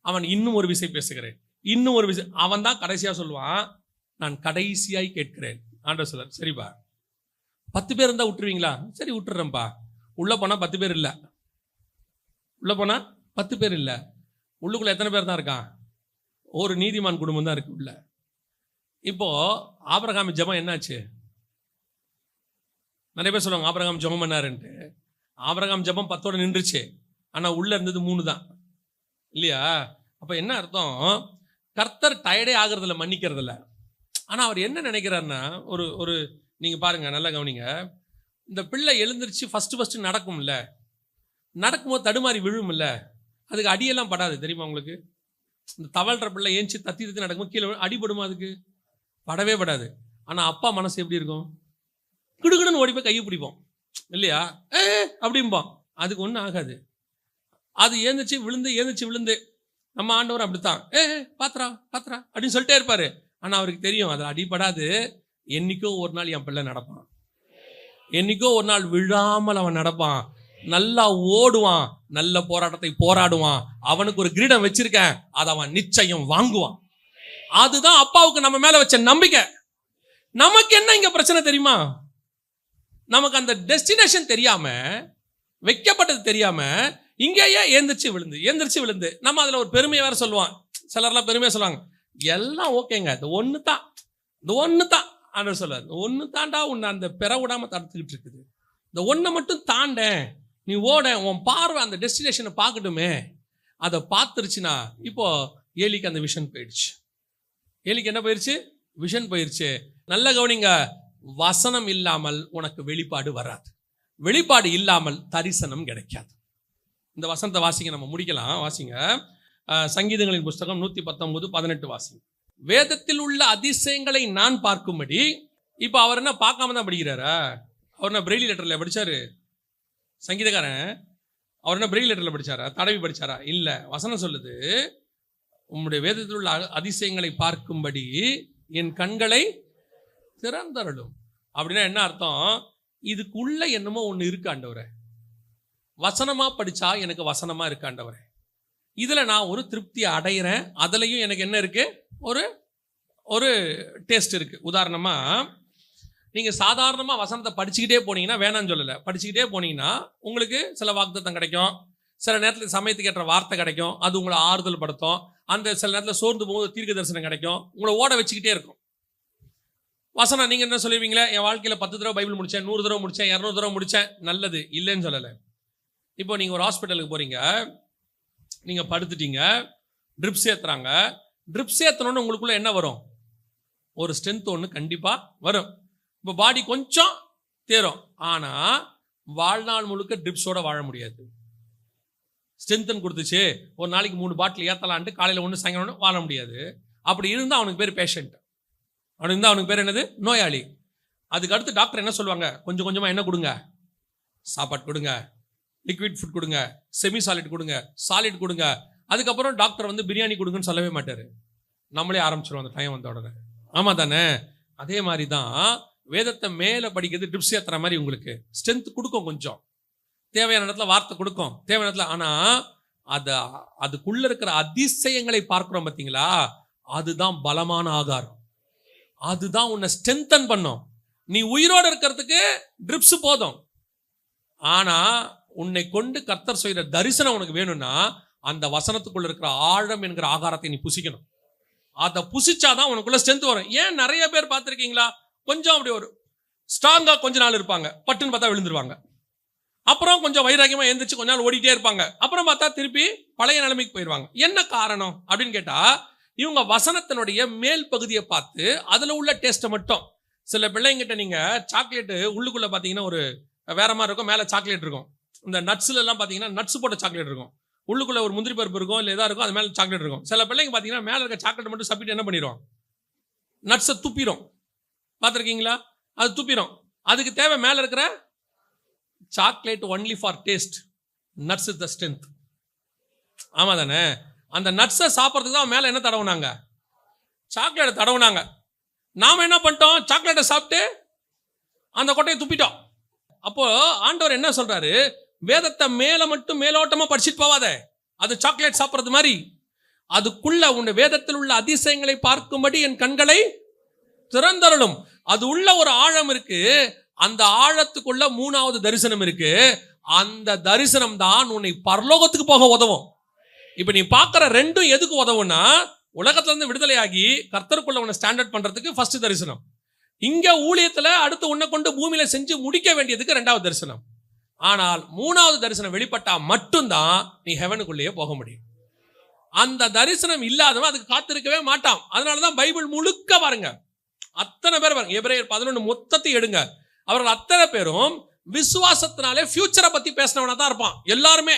அவன் இன்னும் ஒரு விஷயம் பேசுகிறேன், இன்னும் ஒரு விஷயம். அவன் தான் கடைசியா சொல்லுவான், நான் கடைசியாய் கேட்கிறேன். ஆண்டவர் சொல்றார், சரிப்பா 10 பேர் இருந்தா விட்டுருவீங்களா? சரி விட்டுறேன்ப்பா. உள்ள போனா 10 பேர் இல்ல, உள்ள போனா 10 பேர் இல்ல, உள்ளுக்குள்ள எத்தனை பேர் தான் இருக்கான், ஒரு நீதிமான் குடும்பம் தான் இருக்கு உள்ள. இப்போ ஆபிரகாம் ஜெபம் என்னாச்சு? நிறைய பேர் சொல்லுவாங்க ஆபிரகாம் ஜெபம் பண்ணாருன்ட்டு. ஆபிரகாம் ஜெபம் 10ஓட நின்றுச்சு, ஆனா உள்ள இருந்தது 3 தான் இல்லையா? அப்ப என்ன அர்த்தம், கர்த்தர் டயர்டே ஆகுறதில்ல, மன்னிக்கிறதில்ல. ஆனா அவர் என்ன நினைக்கிறாருன்னா, ஒரு நீங்க பாருங்க, நல்லா கவனிங்க. இந்த பிள்ளை எழுந்திருச்சு ஃபர்ஸ்ட் நடக்கும்ல, நடக்கும்போது தடுமாறி விழும்ல, அதுக்கு அடியெல்லாம் படாது தெரியுமா உங்களுக்கு? இந்த தவழ்ற பிள்ளை ஏஞ்சி தத்தி நடக்கும்போது கீழே அடிபடுமா? அதுக்கு படவே படாது. ஆனா அப்பா மனசு எப்படி இருக்கும், கிடுகிடுன்னு ஓடி போய் கையை பிடிப்போம் இல்லையா, அப்படிம்போம். அதுக்கு ஒன்றும் ஆகாது. அது ஏந்திச்சு விழுந்து நம்ம ஆண்டவர் அப்படித்தான், பாத்திரா அப்படின்னு சொல்லிட்டே இருப்பாரு. ஆனா அவருக்கு தெரியும் அது அடிபடாது. என்னைக்கோ ஒரு நாள் என் பிள்ளை நடப்பான், என்னைக்கோ ஒரு நாள் விழாமல் அவன் நடப்பான், நல்லா ஓடுவான், நல்ல போராட்டத்தை போராடுவான், அவனுக்கு ஒரு கிரீடம் வச்சிருக்கேன், அதை அவன் நிச்சயம் வாங்குவான். அதுதான் அப்பாவுக்கு நம்ம மேல வச்ச நம்பிக்கை. நமக்கு என்ன இங்க பிரச்சனை தெரியுமா, நமக்கு அந்த டெஸ்டினேஷன் தெரியாம, வைக்கப்பட்டது தெரியாம, இங்கேயே ஏந்திரிச்சு விழுந்து நம்ம அதுல ஒரு பெருமையை வேற சொல்லுவான். சிலர்லாம் பெருமையா சொல்லுவாங்க, எல்லாம் ஓகேங்க, இது ஒன்று தான் ஆண்டவர் சொல்றாரு, ஒன்று தாண்டா உன்னை அந்த பெற விடாம தடுத்துக்கிட்டு இருக்குது, இந்த ஒன்றை மட்டும் தாண்ட நீ ஓட, உன் பார்வை அந்த டெஸ்டினேஷனை பார்க்கட்டுமே. அதை பார்த்துருச்சுன்னா, இப்போ ஏலிக்கு அந்த விஷன் போயிடுச்சு. ஏலிக்கு என்ன போயிடுச்சு? விஷன் போயிடுச்சு. நல்ல கவனிங்க, வசனம் இல்லாமல் உனக்கு வெளிப்பாடு வராது, வெளிப்பாடு இல்லாமல் தரிசனம் கிடைக்காது. இந்த வசனத்தை வாசிங்க, நம்ம முடிக்கலாம். வாசிங்க, சங்கீதங்களின் புஸ்தகம் 119:18 வாசிங்க. வேதத்தில் உள்ள அதிசயங்களை நான் பார்க்கும்படி. இப்ப அவர் என்ன பார்க்காம தான் படிக்கிறாரா? அவர் என்ன பிரெய்லி லெட்டர்ல படிச்சாரு? சங்கீதக்காரன் அவர் என்ன பிரெய்லி லெட்டர்ல படிச்சாரா, தடவி படிச்சாரா? இல்ல. வசனம் சொல்லுது, உம்முடைய வேதத்தில் உள்ள அதிசயங்களை பார்க்கும்படி என் கண்களை திறந்தருளும். அப்படின்னா என்ன அர்த்தம்? இதுக்குள்ள என்னமோ ஒன்று இருக்கு ஆண்டவரே, வசனமா படிச்சா எனக்கு வசனமா இருக்கு ஆண்டவரே, இதுல நான் ஒரு திருப்தி அடைகிறேன், அதுலயும் எனக்கு என்ன இருக்கு, ஒரு ஒரு டேஸ்ட் இருக்கு. உதாரணமா நீங்க சாதாரணமா வசனத்தை படிச்சுக்கிட்டே போனீங்கன்னா, வேணான்னு சொல்லல, படிச்சுக்கிட்டே போனீங்கன்னா உங்களுக்கு சில வாக்குத்தத்தம் கிடைக்கும், சில நேரத்தில் சமயத்துக்கு ஏற்ற வார்த்தை கிடைக்கும், அது உங்களை ஆறுதல் படுத்தும். அந்த சில நேரத்தில் சோர்ந்து போகும்போது தீர்க்க தரிசனம் கிடைக்கும், உங்களை ஓட வச்சுக்கிட்டே இருக்கும். வசனம் நீங்க என்ன சொல்லுவீங்களே, என் வாழ்க்கையில 10 தடவை பைபிள் முடிச்சேன், 100 தடவை முடிச்சேன், 200 தடவை முடிச்சேன், நல்லது, இல்லைன்னு சொல்லலை. இப்போ நீங்க ஒரு ஹாஸ்பிட்டலுக்கு போறீங்க, நீங்க படுத்துட்டீங்க, ட்ரிப்ஸ் ஏத்துறாங்க, ட்ரிப்ஸ் ஏத்தணும்னு உங்களுக்குள்ள என்ன வரும்? ஒரு ஸ்ட்ரென்த் ஒன்று கண்டிப்பா வரும். இப்போ பாடி கொஞ்சம் தேரும், ஆனா வாழ்நாள் முழுக்க ட்ரிப்ஸோட வாழ முடியாது. ஸ்ட்ரென்த்னு கொடுத்துச்சு, ஒரு நாளைக்கு 3 பாட்டில் ஏத்தலான்ட்டு காலையில் 1 சாயங்காலம் 1 வாழ முடியாது. அப்படி இருந்தால் அவனுக்கு பேர் பேஷண்ட், அப்படி இருந்தால் அவனுக்கு பேர் என்னது? நோயாளி. அதுக்கு அடுத்து டாக்டர் என்ன சொல்லுவாங்க? கொஞ்சம் கொஞ்சமா என்ன கொடுங்க? சாப்பாடு கொடுங்க, லிக்விட் ஃபுட் கொடுங்க, செமி சாலிட் கொடுங்க, சாலிட் கொடுங்க. அதுக்கப்புறம் டாக்டர் வந்து பிரியாணி கொடுங்கன்னு சொல்லவே மாட்டார், நம்மளே ஆரம்பிச்சிருவோம் அந்த டைம் வந்த உடனே. ஆமா தானே? அதே மாதிரி தான் வேதத்தை மேலே படிக்கிறது ட்ரிப்ஸ் ஏத்துற மாதிரி உங்களுக்கு ஸ்ட்ரென்த் கொடுக்கும், கொஞ்சம் தேவையான இடத்துல வார்த்தை கொடுக்கும், தேவையான இடத்துல. ஆனா அதுக்குள்ள இருக்கிற அதிசயங்களை பார்க்கிறோம் பார்த்தீங்களா, அதுதான் பலமான ஆகாரம், அதுதான் உன்னை ஸ்ட்ரென்தன் பண்ணும். நீ உயிரோடு இருக்கிறதுக்கு ட்ரிப்ஸ் போதும், ஆனா உன்னை கொண்டு கர்த்தர் செய்கிற தரிசனம் உனக்கு வேணும்னா அந்த வசனத்துக்குள்ள இருக்கிற ஆழம் என்கிற ஆகாரத்தை நீ புசிக்கணும். அதை புசிச்சாதான் உனக்குள்ள ஸ்ட்ரென்த் வரும். ஏன் நிறைய பேர் பார்த்துருக்கீங்களா, கொஞ்சம் அப்படி ஒரு ஸ்ட்ராங்கா கொஞ்ச நாள் இருப்பாங்க, பட்டுன்னு பார்த்தா விழுந்துருவாங்க, அப்புறம் கொஞ்சம் வைராக்கியமா எழுந்திரிச்சு கொஞ்ச நாள் ஓடிட்டே இருப்பாங்க, அப்புறம் பார்த்தா திருப்பி பழைய நிலைமைக்கு போயிடுவாங்க. என்ன காரணம் அப்படின்னு கேட்டா, இவங்க வசனத்தினுடைய மேல் பகுதியை பார்த்து அதுல உள்ள டேஸ்ட்டை மட்டும். சில பிள்ளைங்கிட்ட நீங்க சாக்லேட்டு உள்ளுக்குள்ள பாத்தீங்கன்னா ஒரு வேற மாதிரி இருக்கும், மேல சாக்லேட் இருக்கும். இந்த நட்ஸ்ல எல்லாம் பாத்தீங்கன்னா நட்ஸ் போட்ட சாக்லேட் இருக்கும், உள்ளுக்குள்ள ஒரு முந்திரி பருப்பு இருக்கும், இல்லை எதா இருக்கும், அது மேல சாக்லேட் இருக்கும். சில பிள்ளைங்க பாத்தீங்கன்னா மேல இருக்க சாக்லேட் மட்டும் சப்பிட்டு என்ன பண்ணிடும்? நட்ஸை துப்பிடும். பார்த்துருக்கீங்களா? அது துப்பிடும். அதுக்கு தேவை மேல இருக்கிற chocolate only for taste, nuts is the strength. ஆமா தானே? அந்த நட்ஸை சாப்பிட்றதுக்கு தான் மேல என்ன தடவுனாங்க? சாக்லேட்டை தடவுனாங்க. நாம என்ன பண்ணிட்டோம்? சாக்லேட்டை சாப்பிட்டு அந்த கொட்டையை துப்பிட்டோம். அப்போ ஆண்டவர் என்ன சொல்றாரு? வேதத்தை மேல மட்டும் மேலோட்டமா படிச்சுட்டு போவாத, அது சாக்லேட் சாப்பிட்றது மாதிரி. அதுக்குள்ள உன் வேதத்தில் உள்ள அதிசயங்களை பார்க்கும்படி என் கண்களை திறந்தருளும். அது உள்ள ஒரு ஆழம் இருக்கு, அந்த ஆழத்துக்குள்ள 3வது தரிசனம் இருக்கு. அந்த தரிசனம் தான் உன்னை பரலோகத்துக்கு போக உதவும். இப்ப நீ பார்க்கிற ரெண்டும் எதுக்கு உதவும்னா, உலகத்துல இருந்து விடுதலையாகி கர்த்தருக்குள்ள உன்னை ஸ்டாண்டர்ட் பண்றதுக்கு ஃபர்ஸ்ட் தரிசனம். இங்க ஊழியத்துல அடுத்து உன்னை கொண்டு பூமியில செஞ்சு முடிக்க வேண்டியதுக்கு 2வது தரிசனம். ஆனால் 3வது தரிசனம் வெளிப்பட்டா மட்டும்தான் நீ ஹெவனுக்குள்ளேயே போக முடியும். அந்த தரிசனம் இல்லாதவன் அதுக்கு காத்திருக்கவே மாட்டான். அதனாலதான் பைபிள் முழுக்க பாருங்க, அத்தனை பேர் பாருங்க, எபிரேயர் 11 மொத்தத்தை எடுங்க, அவர்கள் அத்தனை பேரும் விசுவாசத்தினாலே ஃபியூச்சரை பத்தி பேசினவனா தான் இருப்பான் எல்லாருமே.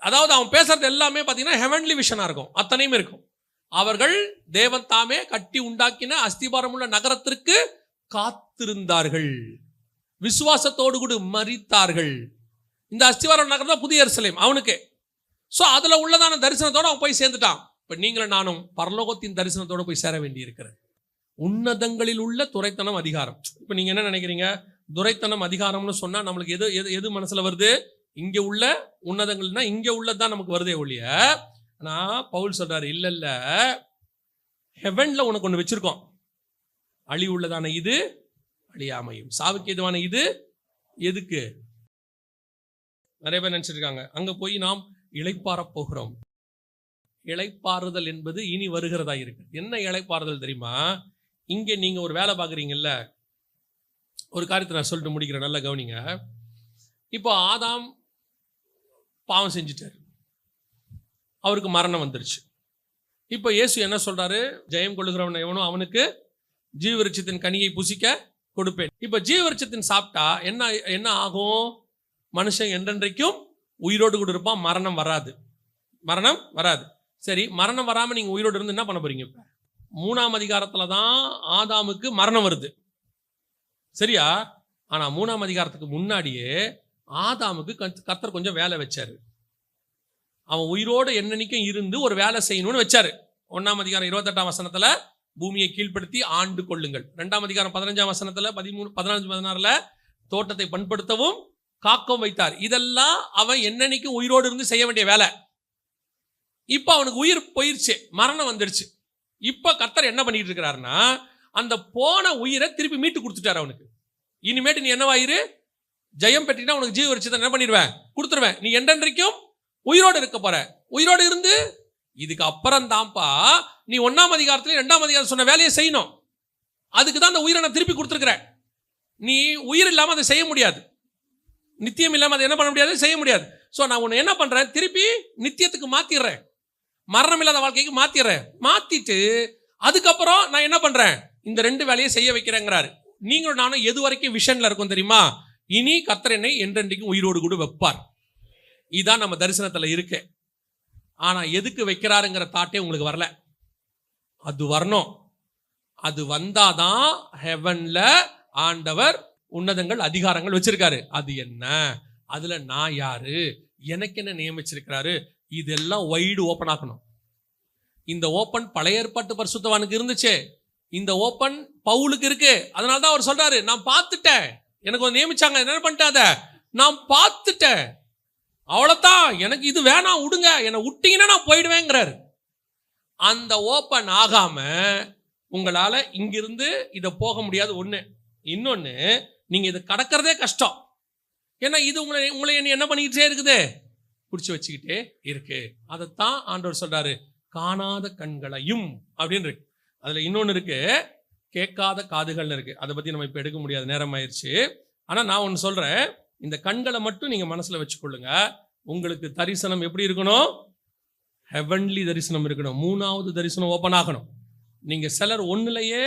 அதாவது அவன் பேசுறது எல்லாமே பாத்தீங்கன்னா ஹெவன்லி விஷனா இருக்கும், அத்தனையும் இருக்கும். அவர்கள் தேவன் தாமே கட்டி உண்டாக்கின அஸ்திபாரம் உள்ள நகரத்திற்கு காத்திருந்தார்கள், விசுவாசத்தோடு கூட மரித்தார்கள். இந்த அஸ்திவாரம் நகரம் தான் புதிய எருசலேம் அவனுக்கு. சோ அதுல உள்ளதான தரிசனத்தோட அவன் போய் சேர்ந்துட்டான். இப்ப நீங்களும் நானும் பரலோகத்தின் தரிசனத்தோட போய் சேர வேண்டி இருக்கிறது. உன்னதங்களில் உள்ள துரைத்தனம் அதிகாரம். இப்ப நீங்க என்ன நினைக்கிறீங்க? துரைத்தனம் அதிகாரம்னு சொன்னா நம்மளுக்கு எது எது எது மனசுல வருது? இங்க உள்ள உன்னதங்கள்னா இங்க உள்ளதான் நமக்கு வருதே ஒழிய. ஆனா பவுல் சொல்றாரு, இல்ல இல்ல, ஹெவன்ல உனக்கு ஒண்ணு வச்சிருக்கோம். அழி உள்ளதான இது அழியாமையும், சாவுக்கு எதுவான இது எதுக்கு? நிறைய பேர் நினைச்சிட்டு இருக்காங்க அங்க போய் நாம் இளைப்பாற போகிறோம். இளைப்பாறுதல் என்பது இனி வருகிறதா இருக்கு. என்ன இளைப்பாறுதல் தெரியுமா? இங்க நீங்க ஒரு வேலை பார்க்குறீங்கல்ல, ஒரு காரியத்தை நான் சொல்லிட்டு முடிக்கிறேன், நல்லா கவனிங்க. இப்போ ஆதாம் பாவம் செஞ்சிட்டாரு, அவருக்கு மரணம் வந்துருச்சு. இப்போ இயேசு என்ன சொல்றாரு? ஜெயம் கொள்ளுகிறவன் எவனோ அவனுக்கு ஜீவவிருட்சத்தின் கனியை புசிக்க கொடுப்பேன். இப்போ ஜீவவிருட்சத்தின் சாப்பிட்டா என்ன என்ன ஆகும்? மனுஷன் என்றென்றைக்கும் உயிரோடு கூட இருப்பான், மரணம் வராது, மரணம் வராது. சரி, மரணம் வராம நீங்க உயிரோடு இருந்து என்ன பண்ண போறீங்க? இப்ப 3ஆம் அதிகாரத்துல தான் ஆதாமுக்கு மரணம் வருது, சரியா? ஆனா 3ஆம் அதிகாரத்துக்கு முன்னாடியே ஆதாமுக்கு கர்த்தர் கொஞ்சம் வேலை வச்சாரு. அவன் உயிரோடு என்னன்னைக்கும் இருந்து ஒரு வேலை செய்யணும்னு வச்சாரு. 1ஆம் அதிகாரம் 28ஆம் வசனத்துல பூமியை கீழ்ப்படுத்தி ஆண்டு கொள்ளுங்கள். 2ஆம் அதிகாரம் 15ஆம் வசனத்துல 14 தோட்டத்தை பண்படுத்தவும் காக்கவும் வைத்தார். இதெல்லாம் அவன் என்னன்னைக்கும் உயிரோடு இருந்து செய்ய வேண்டிய வேலை. இப்ப அவனுக்கு உயிர் போயிருச்சு, மரணம் வந்துடுச்சு. இப்ப கர்த்தர் என்ன பண்ணிட்டு இருக்கிறாருன்னா, அந்த போன உயிரை திருப்பி மீட்டு கொடுத்துட்டாரு அவனுக்கு. இனிமேட்டு நீ என்னவாயிரு, ஜெயம் பெற்றினா உனக்கு ஜீவ விருட்சத்தை என்ன பண்ணிடுவேன், கொடுத்துருவேன். நீ என்றென்றைக்கும் உயிரோடு இருக்க போற. உயிரோடு இருந்து இதுக்கு அப்புறம் தான்ப்பா நீ 1ஆம் அதிகாரத்துல 2ஆம் அதிகாரம் சொன்ன வேலையை செய்யணும். அதுக்கு தான் அந்த உயிரை நான் திருப்பி கொடுத்துருக்கிறேன். நீ உயிர் இல்லாம அதை செய்ய முடியாது, நித்தியம் இல்லாம அதை என்ன பண்ண முடியாது, செய்ய முடியாது. ஸோ நான் உன்னை என்ன பண்றேன், திருப்பி நித்தியத்துக்கு மாத்திடுறேன், மரணம் இல்லாத வாழ்க்கைக்கு மாத்திடுறேன். மாத்திட்டு அதுக்கப்புறம் நான் என்ன பண்றேன், இந்த 2 வேலையை செய்ய வைக்கிறேங்கிறாரு. நீங்களும் நானும் எது வரைக்கும் விஷன்ல இருக்கும் தெரியுமா, இனி கர்த்தர் என்னை என்றென்றைக்கும் உயிரோடு கூட வைப்பார். இதுதான் நம்ம தரிசனத்துல இருக்கு. ஆனா எதுக்கு வைக்கிறாருங்கிற தாட்டே உங்களுக்கு வரல. அது வரணும். அது வந்தாதான் ஹெவன்ல ஆண்டவர் உன்னதங்கள் அதிகாரங்கள் வச்சிருக்காரு. அது என்ன, அதுல நான் யாரு, எனக்கு என்ன நியமிச்சிருக்கிறாரு, இதெல்லாம் வைடு ஓப்பன் ஆக்கணும். இந்த ஓப்பன் பழைய ஏற்பாட்டு பரிசுத்தவானுக்கு இருந்துச்சு, இந்த ஓப்பன் பவுலுக்கு இருக்கு. அதனாலதான் அவர் சொல்றாரு, நான் பார்த்துட்டேன், எனக்கு ஒரு நியமிச்சாங்க, என்ன பண்ணிட்டாத, நான் பார்த்துட்டேன், அவ்வளவுதான், எனக்கு இது வேணாம், விடுங்க, என்னை விட்டீங்கன்னா நான் போயிடுவேங்கிறாரு. அந்த ஓப்பன் ஆகாம உங்களால இங்கிருந்து இதை போக முடியாது. ஒண்ணு. இன்னொன்னு, நீங்க இதை கடக்கிறதே கஷ்டம். ஏன்னா இது உங்களை என்ன பண்ணிக்கிட்டே இருக்குது, பிடிச்சி வச்சுக்கிட்டே இருக்கு. அதைத்தான் ஆண்டவர் சொல்றாரு, காணாத கண்களையும் அப்படின்னு இருக்கு. அதுல இன்னொன்னு இருக்கு, கேட்காத காதுகள்னு இருக்கு. அதை பத்தி நம்ம இப்ப எடுக்க முடியாது, நேரம் ஆயிடுச்சு. ஆனா நான் ஒன்னு சொல்றேன், இந்த கண்களை மட்டும் நீங்க மனசுல வச்சுக்கொள்ளுங்க. உங்களுக்கு தரிசனம் எப்படி இருக்கணும், ஹெவன்லி தரிசனம் இருக்கணும். 3வது தரிசனம் ஓப்பன் ஆகணும். நீங்க சிலர் ஒண்ணுலயே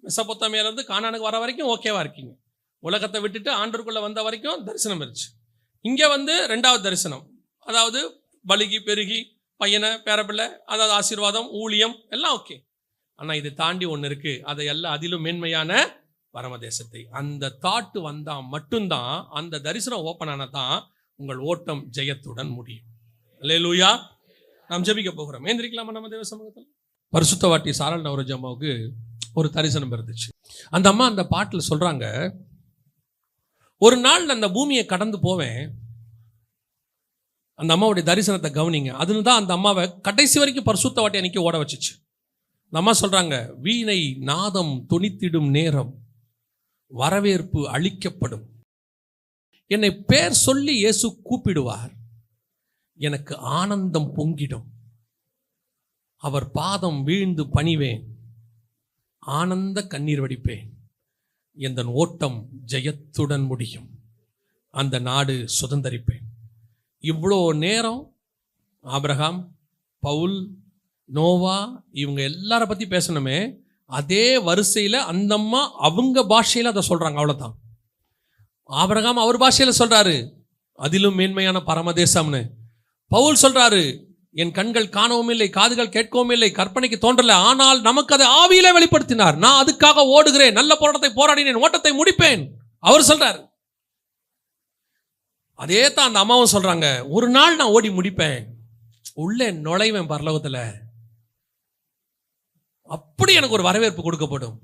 மெசொப்பொத்தாமியால இருந்து கானானுக்கு வர வரைக்கும் ஓகேவா இருக்கீங்க. உலகத்தை விட்டுட்டு ஆண்டவருக்குள்ள வந்த வரைக்கும் தரிசனம் இருந்துச்சு. இங்க 2வது தரிசனம், அதாவது பலுகி பெருகி பையனை பேரப்பிள்ளை, அதாவது ஆசீர்வாதம், ஊழியம் எல்லாம் ஓகே. ஆனா இது தாண்டி ஒண்ணு இருக்கு, அதையெல்லாம் அதிலும் மேன்மையான பரமதேசத்தை. அந்த தாட்டு வந்தா மட்டும்தான், அந்த தரிசனம் ஓப்பன் ஆனதான் உங்கள் ஓட்டம் ஜெயத்துடன் முடியும். அல்லேலூயா. நாம் ஜெபிக்க போகிறோம். ஏந்திரிக்கலாமா நம்ம தேவ சமூகத்தில்? பரிசுத்தவாட்டி சாரல் நவரோஜ் அம்மாவுக்கு ஒரு தரிசனம் இருந்துச்சு. அந்த அம்மா அந்த பாட்டில் சொல்றாங்க, ஒரு நாள் அந்த பூமியை கடந்து போவேன். அந்த அம்மாவுடைய தரிசனத்தை கவனிங்க. அதுதான் அந்த அம்மாவை கடைசி வரைக்கும் பரிசுத்தவாட்டி அன்னைக்கு ஓட வச்சுச்சு. அந்த அம்மா சொல்றாங்க, வீணை நாதம் துணித்திடும் நேரம் வரவேற்பு அளிக்கப்படும். என்னை பேர் சொல்லி இயேசு கூப்பிடுவார், எனக்கு ஆனந்தம் பொங்கிடும். அவர் பாதம் வீழ்ந்து பணிவேன், ஆனந்த கண்ணீர் வடிப்பேன். எந்த ஓட்டம் ஜெயத்துடன் முடியும், அந்த நாடு சுதந்தரிப்பேன். இவ்வளோ நேரம் ஆபிரகாம், பவுல், நோவா இவங்க எல்லார பத்தி பேசணுமே, அதே வரிசையில அந்த அம்மா அவங்க பாஷையில அதை சொல்றாங்க. அவ்வளவுதான். ஆபிரகாம் அவர் பாஷையில சொல்றாரு, அதிலும் மேன்மையான பரமதேசம்னு. பவுல் சொல்றாரு, என் கண்கள் காணவும் இல்லை, காதுகள் கேட்கவும் இல்லை, கற்பனைக்கு தோன்றல, ஆனால் நமக்கு அதை ஆவியிலே வெளிப்படுத்தினார். நான் அதுக்காக ஓடுகிறேன், நல்ல போராட்டத்தை போராடினேன், ஓட்டத்தை முடிப்பேன் அவர் சொல்றாரு. அதே தான் அந்த அம்மாவும் சொல்றாங்க, ஒரு நாள் நான் ஓடி முடிப்பேன், உள்ளே நுழைவேன் பரலோகத்துல, அப்படி எனக்கு ஒரு வரவேற்பு கொடுக்கப்படும்,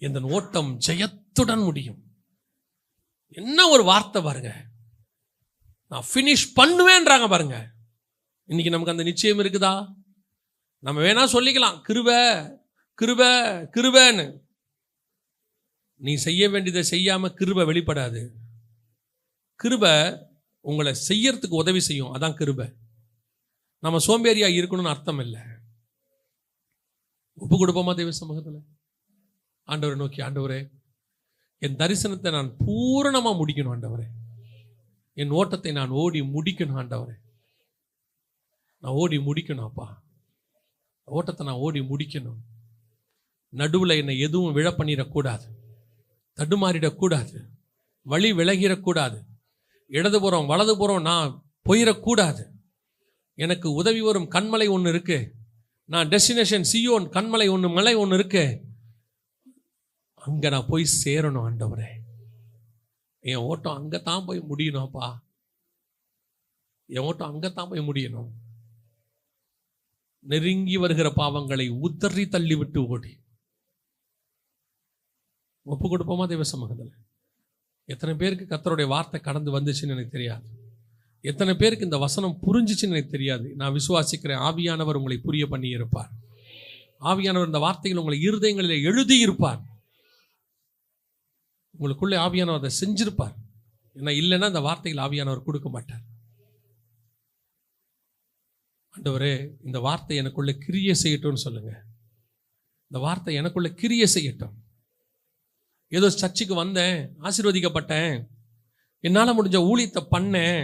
இந்த ஓட்டம் ஜெயத்துடன் முடியும். என்ன ஒரு வார்த்தை பாருங்க, நான் ஃபினிஷ் பண்ணுவேன்றாங்க பாருங்க. இன்னைக்கு நமக்கு அந்த நிச்சயம் இருக்குதா? நம்ம வேணா சொல்லிக்கலாம் கிருபை கிருபை கிருபைன்னு. நீ செய்ய வேண்டியதை செய்யாம கிருபை வெளிப்படாது. கிருபை உங்களை செய்யறதுக்கு உதவி செய்யும், அதான் கிருபை. நம்ம சோம்பேறியா இருக்கணும்னு அர்த்தம் இல்லை. ஒப்பு கொடுப்போமா தேவ சமூகத்துல? ஆண்டவரை நோக்கி, ஆண்டவரே என் தரிசனத்தை நான் பூரணமா முடிக்கணும் ஆண்டவரே, என் ஓட்டத்தை நான் ஓடி முடிக்கணும் ஆண்டவரே, நான் ஓடி முடிக்கணும் அப்பா, ஓட்டத்தை நான் ஓடி முடிக்கணும். நடுவில் என்னை எதுவும் விழ பண்ணிடக்கூடாது, தடுமாறிடக்கூடாது, வழி விலகிடக்கூடாது, இடதுபுறம் வலதுபுறம் நான் போயிடக்கூடாது. எனக்கு உதவி வரும் கண்மலை ஒன்று இருக்கு, நான் டெஸ்டினேஷன் சியோன் கண்மலை ஒன்று மலை ஒன்று இருக்கு, அங்க நான் போய் சேரணும் ஆண்டவரே. என் ஓட்டம் அங்கத்தான் போய் முடியணும்ப்பா. என் ஓட்டம் அங்கத்தான் போய் முடியணும். நெருங்கி வருகிற பாவங்களை உதறி தள்ளிவிட்டு ஓடி ஒப்பு கொடுப்போமா தேவ சமூகத்தில்? எத்தனை பேருக்கு கர்த்தருடைய வார்த்தை கடந்து வந்துச்சுன்னு எனக்கு தெரியாது. எத்தனை பேருக்கு இந்த வசனம் புரிஞ்சிச்சுன்னு எனக்கு தெரியாது. நான் விசுவாசிக்கிறேன், ஆவியானவர் உங்களை புரிய பண்ணி இருப்பார். ஆவியானவர் இந்த வார்த்தைகள் உங்களை இருதயங்களில் எழுதி இருப்பார். உங்களுக்குள்ளே ஆவியானவர் அதை செஞ்சிருப்பார். ஏன்னா இல்லைன்னா இந்த வார்த்தைகள் ஆவியானவர் கொடுக்க மாட்டார். ஆண்டவரே, இந்த வார்த்தை எனக்குள்ள கிரியை செய்யட்டும்னு சொல்லுங்க. இந்த வார்த்தை எனக்குள்ள கிரியை செய்யட்டும். ஏதோ சர்ச்சுக்கு வந்தேன், ஆசீர்வதிக்கப்பட்டேன், என்னால் முடிஞ்ச ஊழியத்தை பண்ணேன்,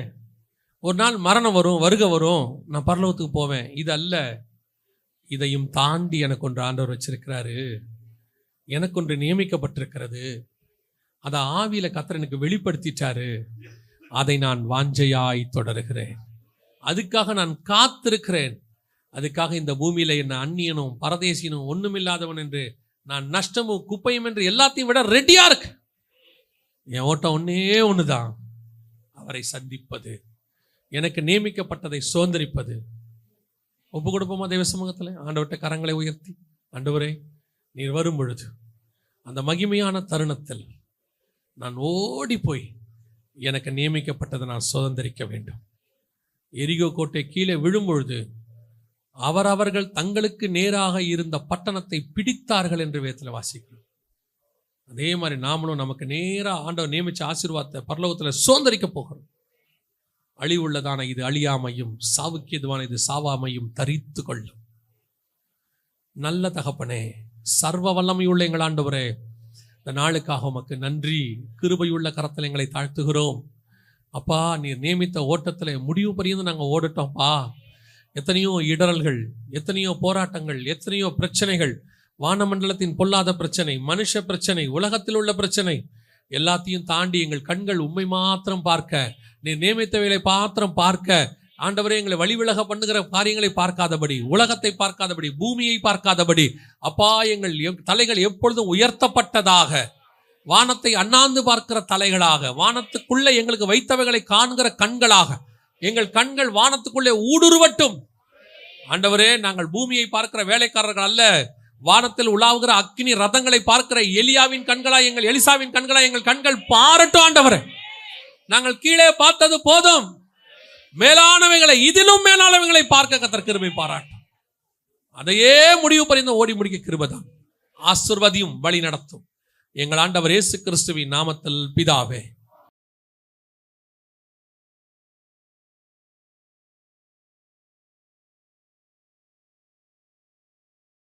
ஒரு நாள் மரணம் வரும், வருகை வரும், நான் பரலோகத்துக்கு போவேன், இது அல்ல. இதையும் தாண்டி எனக்கு ஒன்று ஆண்டவர் வச்சிருக்கிறாரு, எனக்கு ஒன்று நியமிக்கப்பட்டிருக்கிறது. அதை ஆவியில கர்த்தர் எனக்கு வெளிப்படுத்திட்டாரு. அதை நான் வாஞ்சையாய் தொடருகிறேன். அதுக்காக நான் காத்திருக்கிறேன். அதுக்காக இந்த பூமியில என்ன அந்நியனும் பரதேசியனும் ஒண்ணுமில்லாதவன் என்று, நான் நஷ்டமும் குப்பையும் என்று எல்லாத்தையும் விட ரெடியா இருக்கு. என் ஓட்டம் ஒன்னே ஒண்ணுதான், அவரை சந்திப்பது, எனக்கு நியமிக்கப்பட்டதை சுதந்திரிப்பது. ஒப்பு கொடுப்போமா தேவ சமூகத்தில்? ஆண்டவர்கிட்ட கரங்களை உயர்த்தி, ஆண்டவரே, நீர் வரும் பொழுது அந்த மகிமையான தருணத்தில் நான் ஓடி போய் எனக்கு நியமிக்கப்பட்டதை நான் சுதந்திரிக்க வேண்டும். எரிகோ கோட்டை கீழே விழும் பொழுது அவர்கள் தங்களுக்கு நேராக இருந்த பட்டணத்தை பிடித்தார்கள் என்று வேதத்தில் வாசிக்கிறோம். அதே மாதிரி நாமளும் நமக்கு நேராக ஆண்டவர் நியமிச்ச ஆசீர்வாதத்தை பரலோகத்தில் சுதந்திரிக்க போகிறோம். அழிவுள்ளதான இது அழியாமையும், சாவுக்கு எதுவான இது சாவாமையும் தரித்து கொள்ளும். நல்ல தகப்பனே, சர்வ வல்லமையுள்ள எங்கள் ஆண்டவரே, இந்த நாளுக்காக உமக்கு நன்றி. கிருபையுள்ள கரத்தில் எங்களை தாழ்த்துகிறோம். அப்பா, நீர் நியமித்த ஓட்டத்தில் முடிவு பரியந்து நாங்கள் ஓடட்டோம்ப்பா. எத்தனையோ இடரல்கள், எத்தனையோ போராட்டங்கள், எத்தனையோ பிரச்சனைகள், வானமண்டலத்தின் பொல்லாத பிரச்சனை, மனுஷ பிரச்சனை, உலகத்தில் உள்ள பிரச்சனை எல்லாத்தையும் தாண்டி எங்கள் கண்கள் உம்மை மாத்திரம் பார்க்க, நீர் நியமித்தவைகளை மாத்திரம் பார்க்க, ஆண்டவரே, எங்களை வழிவிலக பண்ணுகிற காரியங்களை பார்க்காதபடி, உலகத்தை பார்க்காதபடி, பூமியை பார்க்காதபடி, அப்பா, எங்கள் தலைகள் எப்பொழுதும் உயர்த்தப்பட்டதாக, வானத்தை அண்ணாந்து பார்க்கிற தலைகளாக, வானத்துக்குள்ளே எங்களுக்கு வைத்தவைகளை காண்கிற கண்களாக எங்கள் கண்கள் வானத்துக்குள்ளே ஊடுருவட்டும். ஆண்டவரே, நாங்கள் பூமியை பார்க்கிற வேலைக்காரர்கள் அல்ல, வானத்தில் உலாவுகிற அக்கினி ரதங்களை பார்க்கிற எலியாவின் கண்களாய், எங்கள் எலிசாவின் கண்களாய் எங்கள் கண்கள் பாரட்டும். ஆண்டவரே, நாங்கள் கீழே பார்த்தது போதும், மேலானவைகளை, இதிலும் மேலானவைகளை பார்க்க கர்த்தர் கிருபை பாராட்டும். அதையே முடிவு பரிந்து ஓடி முடிக்க கிருபைதான். ஆசீர்வதியும், வழி நடத்தும். எங்கள் ஆண்டவர் இயேசு கிறிஸ்துவின் நாமத்தில் பிதாவே.